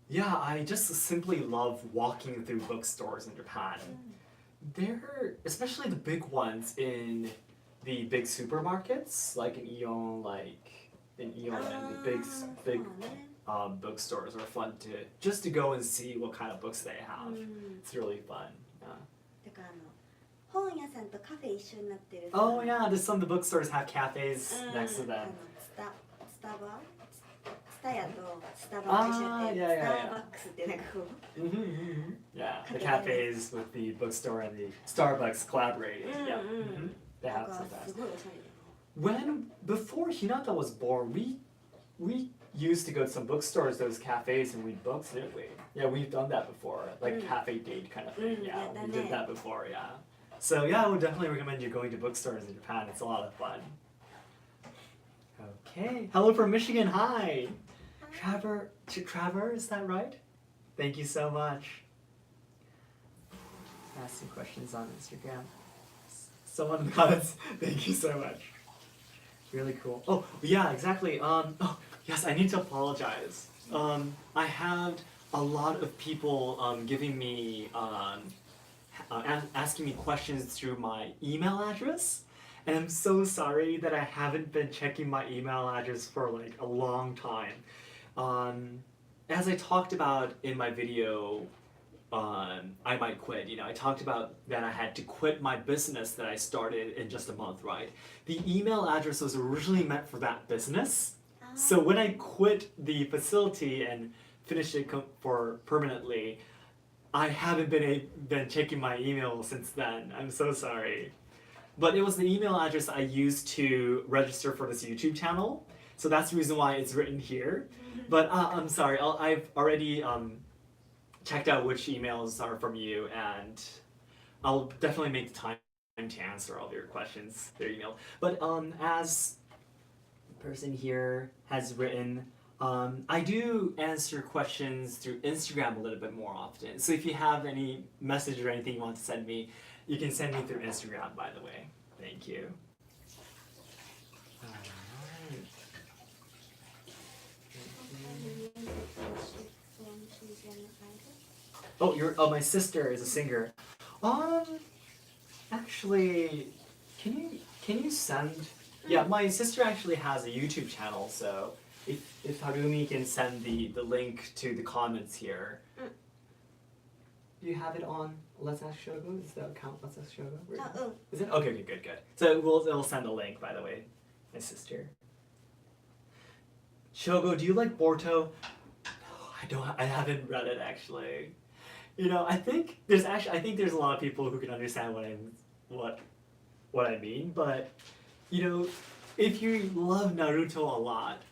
[SPEAKER 1] yeah, I just simply love walking through bookstores in Japan. They're, especially the big ones in the big supermarkets, like in Ion, and the big
[SPEAKER 2] そうね
[SPEAKER 1] bookstores are fun just to go and see what kind of books they have.
[SPEAKER 2] うん
[SPEAKER 1] It's really fun. Yeah.
[SPEAKER 2] だから本屋さんとカフェ一緒になってる
[SPEAKER 1] Oh yeah, some of the bookstores have cafes
[SPEAKER 2] うん
[SPEAKER 1] next to them.
[SPEAKER 2] スタヤとスタバが一緒になって
[SPEAKER 1] Ah, yeah,
[SPEAKER 2] ス
[SPEAKER 1] yeah,
[SPEAKER 2] タ
[SPEAKER 1] yeah.
[SPEAKER 2] ーバックスってなんかこう
[SPEAKER 1] Yeah, the cafes with the bookstore and the Starbucks collaborating. Yeah. They
[SPEAKER 2] なん
[SPEAKER 1] have
[SPEAKER 2] か
[SPEAKER 1] some of that.
[SPEAKER 2] すごいおしゃれだな
[SPEAKER 1] Before Hinata was born, we used to go to some bookstores, those cafes, and read books, didn't we? Yeah, we've done that before, like cafe date kind of thing. Yeah, we did that before. Yeah. So yeah, I would definitely recommend you going to bookstores in Japan. It's a lot of fun. Okay. Hello from Michigan. Hi. Trevor, is that right? Thank you so much. Ask some questions on Instagram. Someone in the comments. Thank you so much. Really cool. Oh, yeah, exactly. Oh, yes, I need to apologize. I had a lot of people giving me, asking me questions through my email address. And I'm so sorry that I haven't been checking my email address for like a long time. As I talked about in my video, I might quit. You know, I talked about that I had to quit my business that I started in just a month, right? The email address was originally meant for that business. So when I quit the facility and finished it for permanently, I haven't been checking my email since then. I'm so sorry. But it was the email address I used to register for this YouTube channel. So that's the reason why it's written here. But I'm sorry, I've already checked out which emails are from you, and I'll definitely make the time to answer all of your questions through email. But as the person here has written, I do answer questions through Instagram a little bit more often. So if you have any message or anything you want to send me, you can send me through Instagram, by the way. Thank you. Alright.
[SPEAKER 2] one who's an idol?
[SPEAKER 1] My sister is a singer. Actually, can you send? Yeah, my sister actually has a YouTube channel, so if Harumi can send the link to the comments here. Do you have it on Let's Ask Shogo? Does that count? Let's Ask Shogo? Is it? Okay, good. So it'll send a link, by the way, my sister. Shogo, do you like Borto? No, I haven't read it actually. I think there's a lot of people who can understand what I mean, but if you love Naruto a lot,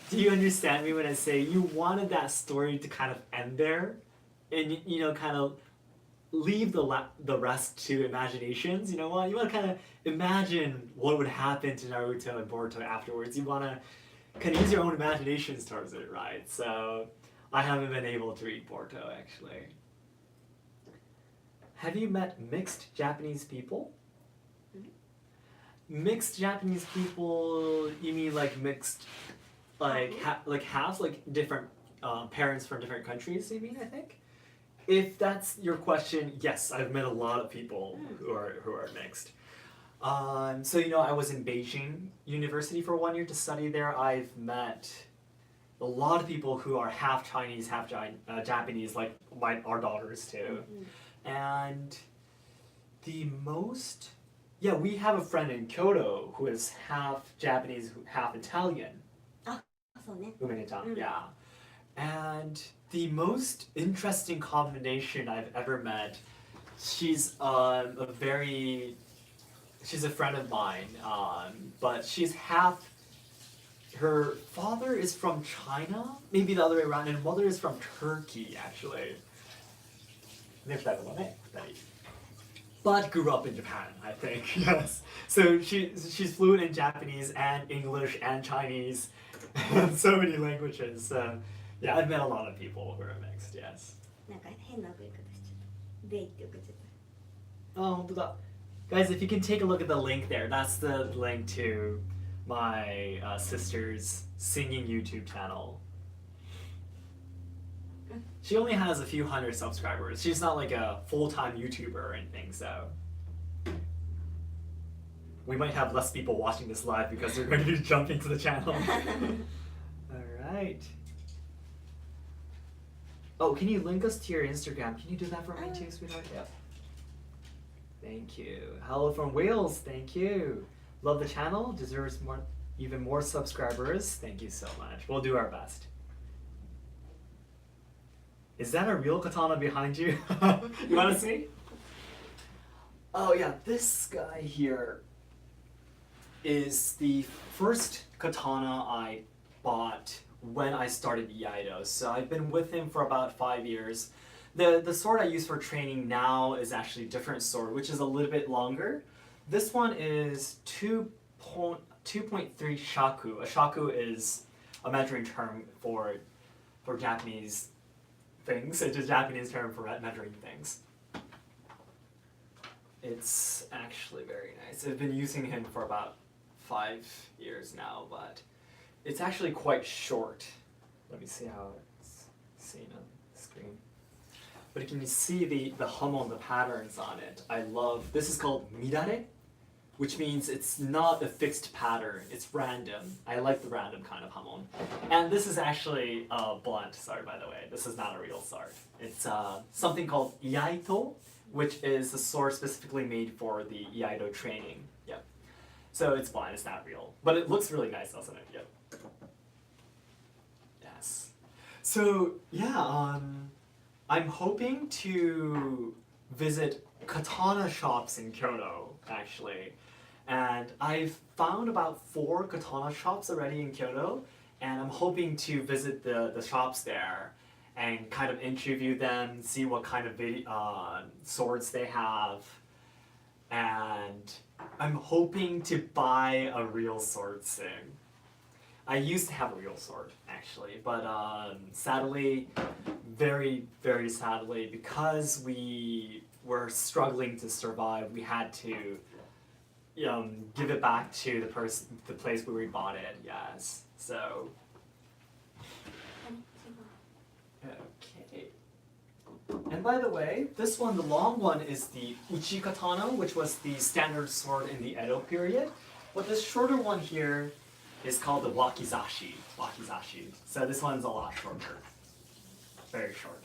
[SPEAKER 1] do you understand me when I say you wanted that story to kind of end there, and kind of leave the rest to imaginations? You want to kind of imagine what would happen to Naruto and Boruto afterwards. You want to kind of use your own imaginations towards it, right? So I haven't been able to read Boruto actually. Have you met mixed Japanese people? Mixed Japanese people, you mean like mixed, like halves, like different parents from different countries, you mean, I think? If that's your question, yes, I've met a lot of people who are mixed. So I was in Beijing University for 1 year to study there. I've met a lot of people who are half Chinese, half Japanese, like our daughters too. And the most, we have a friend in Kyoto who is half Japanese, half Italian. Yeah. And the most interesting combination I've ever met, she's a friend of mine, but she's half, her father is from China, maybe the other way around, and her mother is from Turkey, actually. But grew up in Japan, I think, yes. So she's fluent in Japanese and English and Chinese, and so many languages. So yeah, I've met a lot of people who are mixed, yes. Guys, if you can take a look at the link there, that's the link to my sister's singing YouTube channel. She only has a few hundred subscribers. She's not like a full-time YouTuber or anything, so we might have less people watching this live because they're going to be jumping to the channel. Alright. Oh, can you link us to your Instagram? Can you do that for me too, sweetheart? Yep. Thank you. Hello from Wales, thank you. Love the channel, deserves even more subscribers. Thank you so much. We'll do our best. Is that a real katana behind you? You want to see? Oh yeah, this guy here is the first katana I bought when I started Iaido. So I've been with him for about 5 years. The sword I use for training now is actually a different sword, which is a little bit longer. This one is 2.3 shaku. A shaku is a Mandarin term for Japanese things. It's a Japanese term for measuring things. It's actually very nice. I've been using him for about 5 years now, but it's actually quite short. Let me see how it's seen on the screen. But you can see the hamon, the patterns on it. I love, this is called midare, which means it's not a fixed pattern, it's random. I like the random kind of hamon. And this is actually a blunt sword, by the way. This is not a real sword. It's something called Iaido, which is a sword specifically made for the Iaido training. Yep. So it's blunt, it's not real. But it looks really nice, doesn't it? Yep. Yes. So, yeah, I'm hoping to visit katana shops in Kyoto, actually. And I've found about 4 katana shops already in Kyoto, and I'm hoping to visit the shops there and kind of interview them, see what kind of swords they have. And I'm hoping to buy a real sword soon. I used to have a real sword, actually, but sadly, very, very sadly, because we were struggling to survive, we had to give it back to the place where we bought it. Yes, so And by the way, this one, the long one, is the uchi katana, which was the standard sword in the Edo period. But this shorter one here is called the wakizashi. Wakizashi. So this one's a lot shorter. Very short.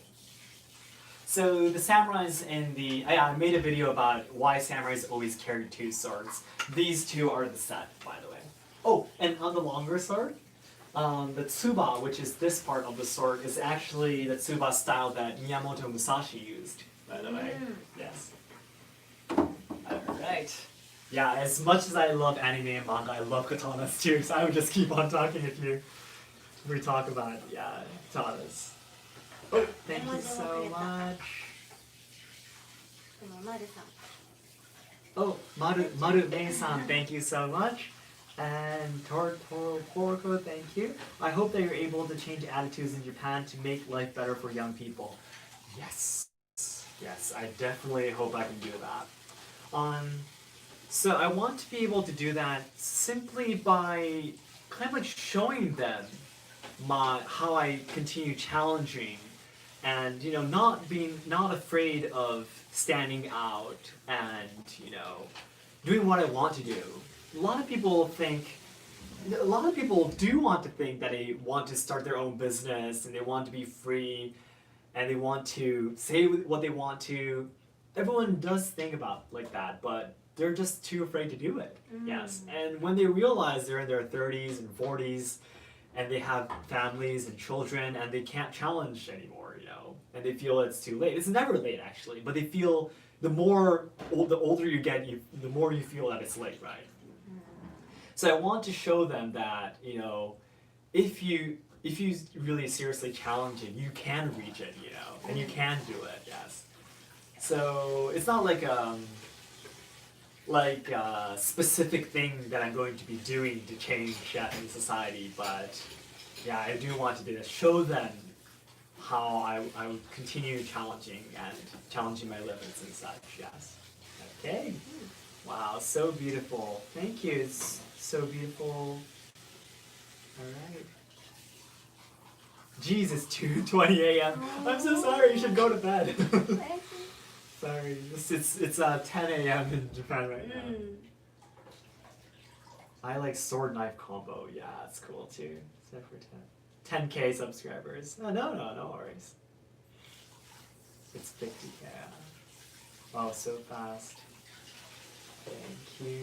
[SPEAKER 1] So the samurais in the... I made a video about why samurais always carry two swords. These two are the set, by the way. Oh, and on the longer sword, the tsuba, which is this part of the sword, is actually the tsuba style that Miyamoto Musashi used, by the way. Yes. Alright. Yeah, as much as I love anime and manga, I love katanas too, so I would just keep on talking if we talk about, yeah, katanas. Oh, thank you so much. Oh, Maru Mei-san, thank you so much. And Toroko, thank you. I hope that you're able to change attitudes in Japan to make life better for young people. Yes. Yes, I definitely hope I can do that. So I want to be able to do that simply by kind of like showing them how I continue challenging and, you know, not afraid of standing out and, you know, doing what I want to do. A lot of people do want to think that they want to start their own business and they want to be free and they want to say what they want to. Everyone does think about like that, but they're just too afraid to do it. Yes. And when they realize they're in their 30s and 40s and they have families and children and they can't challenge anymore, you know, and they feel it's too late. It's never late actually, but they feel the older you get, the more you feel that it's late, right? So I want to show them that, you know, if you really seriously challenge it, you can reach it, you know, and you can do it, yes. So it's not like a specific thing that I'm going to be doing to change Japanese society, but yeah, I do want to do this. Show them how I would continue challenging my limits and such, yes. Okay. Wow, so beautiful. Thank you. It's so beautiful. Alright. Jesus, 2:20 a.m. I'm so sorry, you should go to bed. Sorry, it's 10 a.m. in Japan right now. I like sword knife combo. Yeah, it's cool too. Except for 10K subscribers. Oh, no worries. It's 50K. Oh, so fast. Thank you.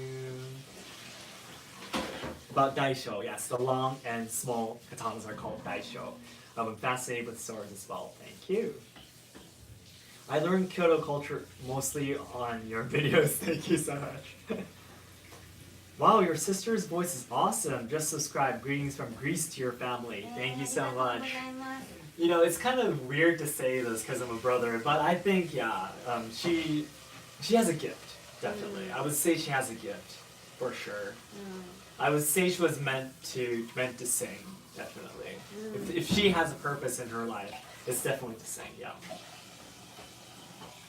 [SPEAKER 1] About daisho, yes, the long and small katanas are called daisho. I'm fascinated with swords as well. Thank you. I learned Kyoto culture mostly on your videos. Thank you so much. Wow, your sister's voice is awesome. Just subscribe. Greetings from Greece to your family. Thank you so much. You know, it's kind of weird to say this because I'm a brother, but I think, yeah, she has a gift, definitely. I would say she has a gift, for sure. I would say she was meant to sing, definitely. If she has a purpose in her life, it's definitely to sing, yeah.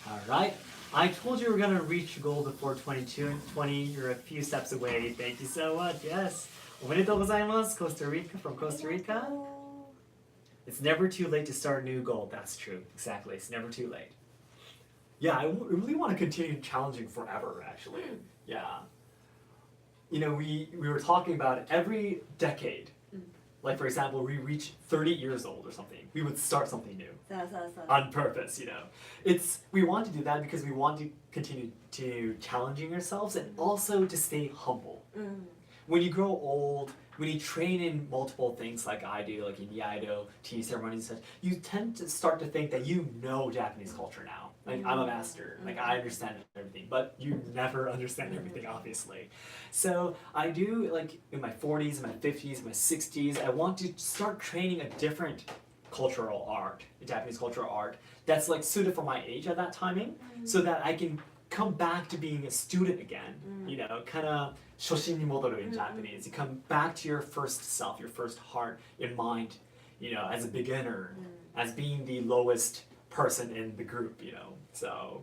[SPEAKER 1] Alright, I told you we're going to reach your goal before 22 and 20. You're a few steps away. Thank you so much, yes. Omedetou gozaimasu, Costa Rica, from Costa Rica. It's never too late to start a new goal. That's true, exactly. It's never too late. Yeah, I really want to continue challenging forever, actually. Yeah. You know, we were talking about every decade. Like, for example, we reach 30 years old or something. We would start something new. On purpose, you know. We want to do that because we want to continue to challenging ourselves and also to stay humble. When you grow old, when you train in multiple things like I do, like in Iaido, tea ceremonies and such, you tend to start to think that you know Japanese culture now. Like, I'm a master, like I understand everything, but you never understand everything, obviously. So I do, like, in my 40s, my 50s, my 60s, I want to start training a different cultural art, Japanese cultural art, that's like suited for my age at that timing, so that I can come back to being a student again, you know, kind of shoshin ni modoru in Japanese. You come back to your first self, your first heart and mind, you know, as a beginner, as being the lowest person in the group, you know. So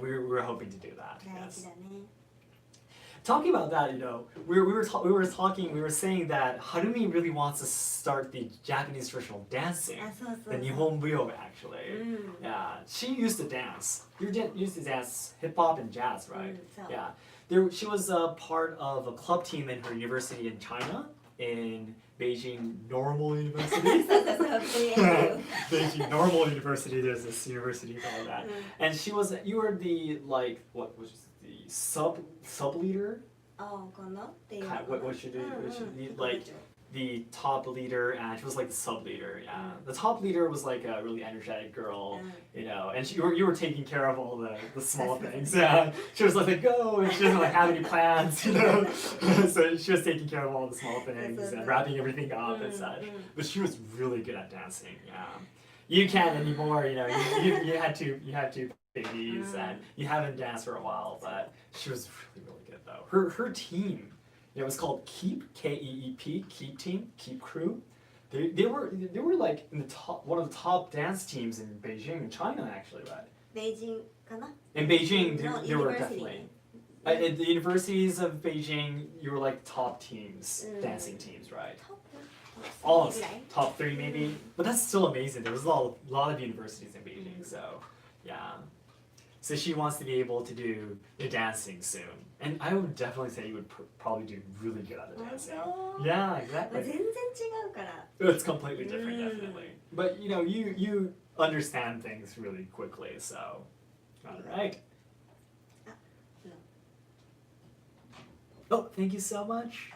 [SPEAKER 1] we were hoping to do that. Yes. talking about that, you know, we were saying that Harumi really wants to start the Japanese traditional dancing,
[SPEAKER 2] あ、そうそう
[SPEAKER 1] the
[SPEAKER 2] そう。
[SPEAKER 1] Nihon Buyo actually.
[SPEAKER 2] うん。
[SPEAKER 1] Yeah, she used to dance. You used to dance hip hop and jazz, right?
[SPEAKER 2] うん、そう。
[SPEAKER 1] Yeah. She was a part of a club team in her university in China, in Beijing Normal University.
[SPEAKER 2] そうそうそう、PNU。
[SPEAKER 1] Beijing Normal University. There's this university called that.
[SPEAKER 2] うん。
[SPEAKER 1] And you were the like what was the sub leader?
[SPEAKER 2] ああ、かなっていうのかな。
[SPEAKER 1] What should it,
[SPEAKER 2] うんうん
[SPEAKER 1] what should it,
[SPEAKER 2] 副部
[SPEAKER 1] like
[SPEAKER 2] 長
[SPEAKER 1] the top leader, and she was like the sub leader. Yeah, the top leader was like a really energetic girl, you know, and you were taking care of all the small things. Yeah, she was like go, and she doesn't like have any plans, you know. So she was taking care of all the small things and wrapping everything up and such. But she was really good at dancing. Yeah, you can't anymore. You know, you had to babies and you haven't danced for a while, but she was really good though. Her team. It was called Keep, K-E-E-P, Keep Team, Keep Crew. They were like in the top, one of the top dance teams in Beijing in China actually, right?
[SPEAKER 2] ベイジンかな。
[SPEAKER 1] In Beijing,
[SPEAKER 2] No,
[SPEAKER 1] they were
[SPEAKER 2] university.
[SPEAKER 1] definitely. At the universities of Beijing, you were like top teams, dancing teams, right?
[SPEAKER 2] トップ
[SPEAKER 1] Almost
[SPEAKER 2] ぐらい
[SPEAKER 1] top 3 maybe, but that's still amazing. There was a lot of universities in Beijing, so yeah. So she wants to be able to do the dancing soon. And I would definitely say you would probably do really good at the dancing. Yeah,
[SPEAKER 2] まあ
[SPEAKER 1] exactly.
[SPEAKER 2] 全然違うから。
[SPEAKER 1] It's completely different, definitely. But you know, you understand things really quickly, so all right. Oh, thank you so much.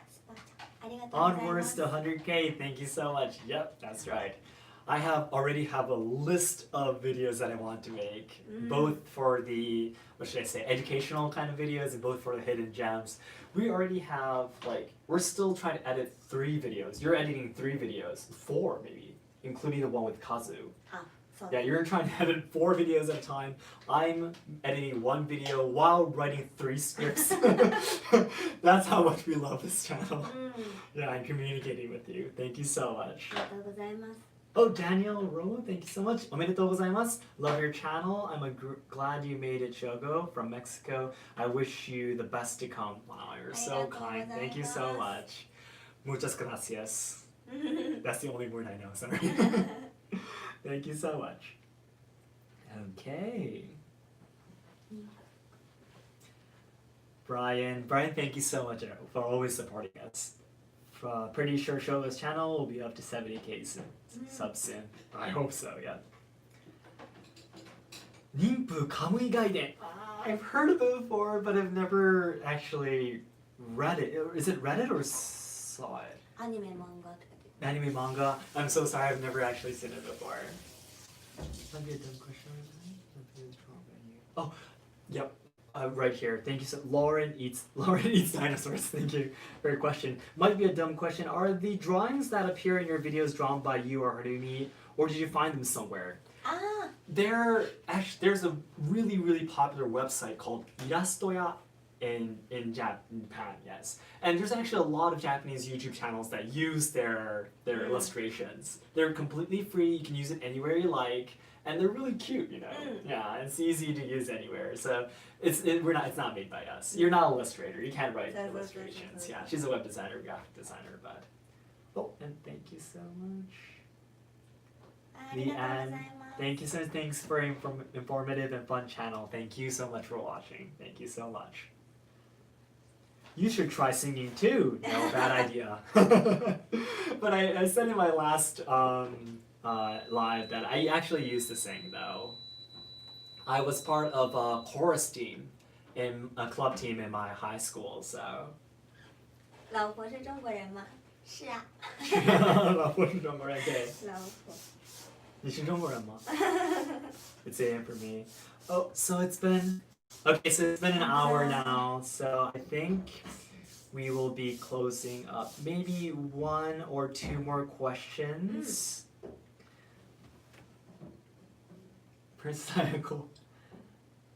[SPEAKER 2] ありがとうございま
[SPEAKER 1] Onwards
[SPEAKER 2] す。
[SPEAKER 1] to 100K. Thank you so much. Yep, that's right. I already have a list of videos that I want to make, both for the, what should I say, educational kind of videos and both for the hidden gems. We already have, like, we're still trying to edit 3 videos. You're editing 3 videos, 4 maybe, including the one with Kazu.
[SPEAKER 2] あ、そう。
[SPEAKER 1] Yeah, you're trying to edit 4 videos at a time. I'm editing 1 video while writing 3 scripts. That's how much we love this channel.
[SPEAKER 2] うん。
[SPEAKER 1] Yeah, I'm communicating with you. Thank you so much.
[SPEAKER 2] ありがとうございます。
[SPEAKER 1] Oh, Daniel Romo, thank you so much. Omedetou gozaimasu. Love your channel. I'm glad you made it, Shogo, from Mexico. I wish you the best to come. Wow, you're so kind. Thank you so much. Muchas gracias. That's the only word I know, sorry. Thank you so much. Okay. Brian, thank you so much for always supporting us. Pretty sure Shogo's channel will be up to 70K subs soon. I hope so, yeah. Ninpu Kamui Gaiden. I've heard of it before, but I've never actually read it. Is it read it or saw it?
[SPEAKER 2] アニメ漫画って書いて
[SPEAKER 1] Anime manga? I'm so sorry, I've never actually seen it before. Might be a dumb question. Oh, yep. Right here. Thank you so Lauren eats dinosaurs. Thank you for your question. Might be a dumb question. Are the drawings that appear in your videos drawn by you or Harumi, or did you find them somewhere?
[SPEAKER 2] あ
[SPEAKER 1] There's a really popular website called Irastoya in Japan, yes. And there's actually a lot of Japanese YouTube channels that use their illustrations. They're completely free. You can use it anywhere you like. And they're really cute, you know. Yeah, it's easy to use anywhere. So it's not made by us. You're not an illustrator. You can't write illustrations. Yeah, she's a web designer, graphic designer, but oh, and thank you so much.
[SPEAKER 2] ありがとうございます。
[SPEAKER 1] Thank you so much. Thanks for informative and fun channel. Thank you so much for watching. Thank you so much. You should try singing too. No, bad idea. But I said in my last live that I actually used to sing though. I was part of a chorus team in a club team in my high school, so.
[SPEAKER 2] 老婆是中国人吗？是啊。
[SPEAKER 1] 老婆是中国人，对。
[SPEAKER 2] 老婆。
[SPEAKER 1] 你是中国人吗？ It's AM for me. Oh, so it's been an hour now, so I think we will be closing up. Maybe 1 or 2 more questions. Prince Sayako.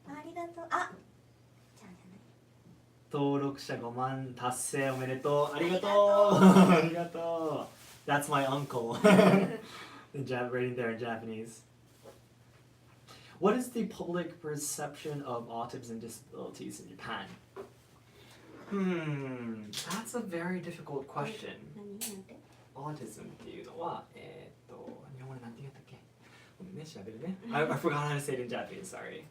[SPEAKER 2] ありがとう。あ、じゃあじゃない。
[SPEAKER 1] 登録者5万達成おめでとう。ありがとう。ありがとう。That's my uncle. Writing there in Japanese. What is the public perception of autism and disabilities in Japan? That's a very difficult question.
[SPEAKER 2] 何なんて
[SPEAKER 1] Autism っていうのは、日本語でなんて言うんだっけごめんね、調べるね。I forgot how to say it in Japanese, sorry.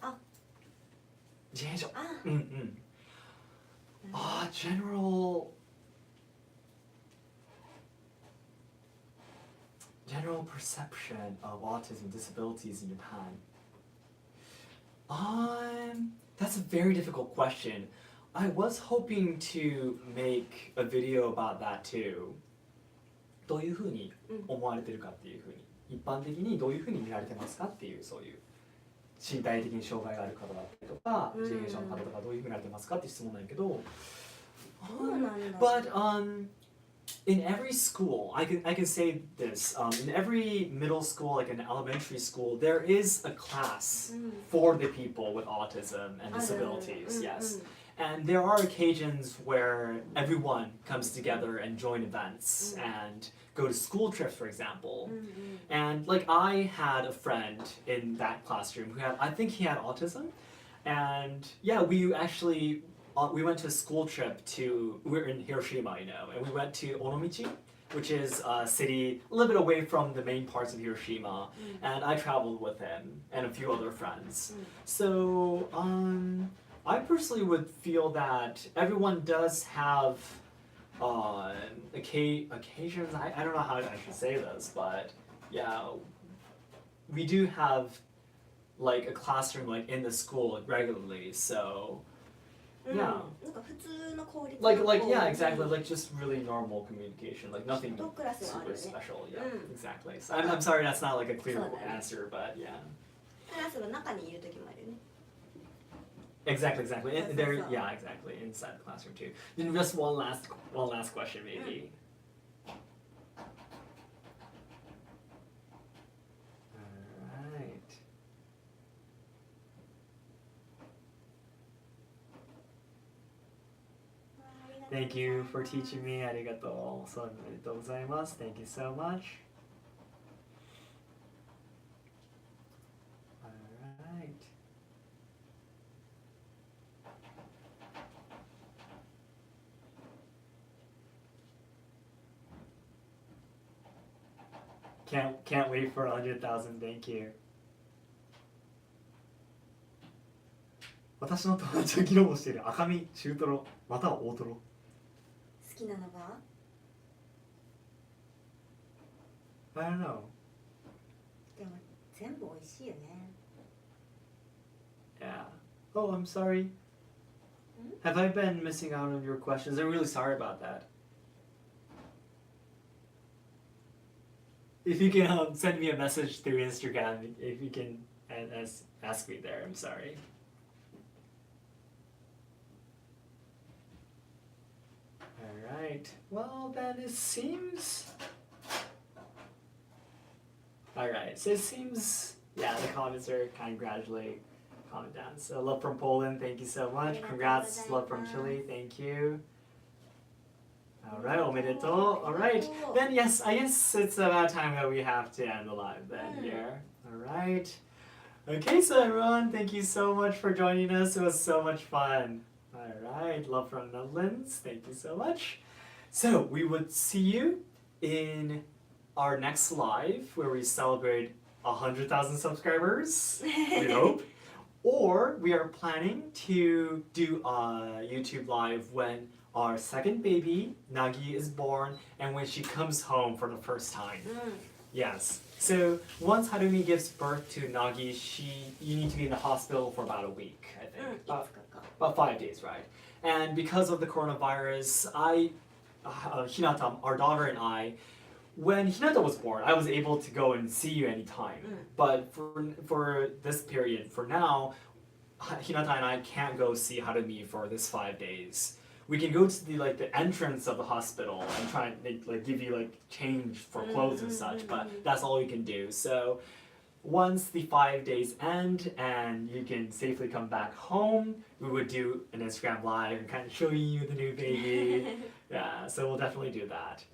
[SPEAKER 2] あ
[SPEAKER 1] 自閉症。
[SPEAKER 2] あ
[SPEAKER 1] うんうん。General perception of autism disabilities in Japan. That's a very difficult question. I was hoping to make a video about that too. どういうふうに思われてるかっていうふうに、一般的にどういうふうに見られてますかっていう、そういう身体的に障害がある方だったりとか、自閉症の方とかどういうふうに見られてますかっていう質問なんやけど、But in every school, I can say this. In every middle school, like an elementary school, there is a class for the people with autism and disabilities. Yes, and there are occasions where everyone comes together and join events and go to school trips, for example. And like I had a friend in that classroom who had, I think he had autism, and yeah, we actually. We went to a school trip we're in Hiroshima, you know, and we went to Onomichi, which is a city a little bit away from the main parts of Hiroshima, and I traveled with him and a few other friends. So, I personally would feel that everyone does have occasions, I don't know how I should say this, but yeah, we do have like a classroom like in the school regularly, so yeah.
[SPEAKER 2] なんか普通の公立
[SPEAKER 1] Like yeah, exactly. Like just really normal communication. Like nothing
[SPEAKER 2] とクラスがある
[SPEAKER 1] super
[SPEAKER 2] よね
[SPEAKER 1] special. Yeah, exactly. So I'm sorry that's not like a clear answer, but yeah.
[SPEAKER 2] クラスの中にいる時もあるよね
[SPEAKER 1] Exactly. And there,
[SPEAKER 2] So.
[SPEAKER 1] yeah, exactly. Inside the classroom too. Then just one last question maybe. All right. Thank you for teaching me. ありがとう。そう、ありがとうございます。Thank you so much. Alright. Can't wait for 100,000. Thank you. 私の友達が議論をしている赤身、中トロ、または大トロ。
[SPEAKER 2] 好きなのが
[SPEAKER 1] I don't know.
[SPEAKER 2] でも全部美味しいよね
[SPEAKER 1] Yeah. Oh, I'm sorry. Have I been missing out on your questions? I'm really sorry about that. If you can send me a message through Instagram, if you can ask me there, I'm sorry. Alright, well then it seems... Alright, so it seems, yeah, the comments are kind of gradually calming down. So love from Poland, thank you so much. Congrats, love from Chile, thank you. Alright, omedetou. Alright, then yes, I guess it's about time that we have to end the live then here. Alright. Okay, so everyone, thank you so much for joining us. It was so much fun. Alright, love from the Netherlands, thank you so much. So, we would see you in our next live where we celebrate 100,000 subscribers, we hope. Or we are planning to do a YouTube live when our second baby, Nagi, is born and when she comes home for the first time. Yes. So once Harumi gives birth to Nagi, you need to be in the hospital for about a week, I think. About 5 days, right? And because of the coronavirus, Hinata, our daughter, and I, when Hinata was born, I was able to go and see you anytime. But for this period, for now, Hinata and I can't go see Harumi for this 5 days. We can go to the entrance of the hospital and try and give you change for clothes and such, but that's all we can do. So once the 5 days end and you can safely come back home, we would do an Instagram live and kind of show you the new baby. Yeah, so we'll definitely do that.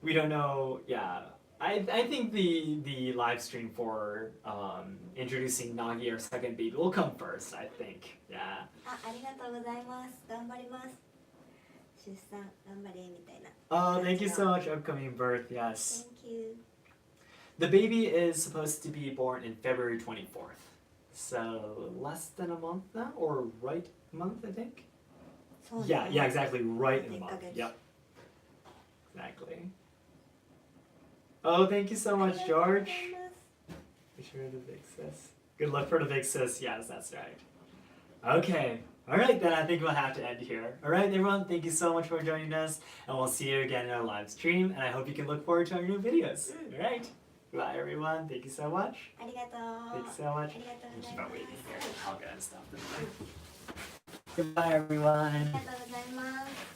[SPEAKER 1] We don't know, yeah, I think the live stream for introducing Nagi, our second baby, will come first. I think. Yeah.
[SPEAKER 2] ありがとうございます。頑張ります。出産頑張れみたいな。
[SPEAKER 1] Oh, thank you so much. Upcoming birth. Yes.
[SPEAKER 2] Thank you.
[SPEAKER 1] The baby is supposed to be born in February 24th. So less than a month now, or right month, I think. Yeah, exactly. Right in a month. Yep. Exactly. Oh, thank you so much, George. Be sure the big sis. Good luck for the big sis. Yes, that's right. Okay. All right, then I think we'll have to end here. All right, everyone, thank you so much for joining us, and we'll see you again in our live stream, and I hope you can look forward to our new videos. All right. Bye, everyone. Thank you so much.
[SPEAKER 2] ありがとう。
[SPEAKER 1] Thank you so much.
[SPEAKER 2] ありがとうござい
[SPEAKER 1] Keep
[SPEAKER 2] ま
[SPEAKER 1] on waiting
[SPEAKER 2] す。
[SPEAKER 1] here. I'll get stuff. Goodbye, everyone.
[SPEAKER 2] ありがとうございます。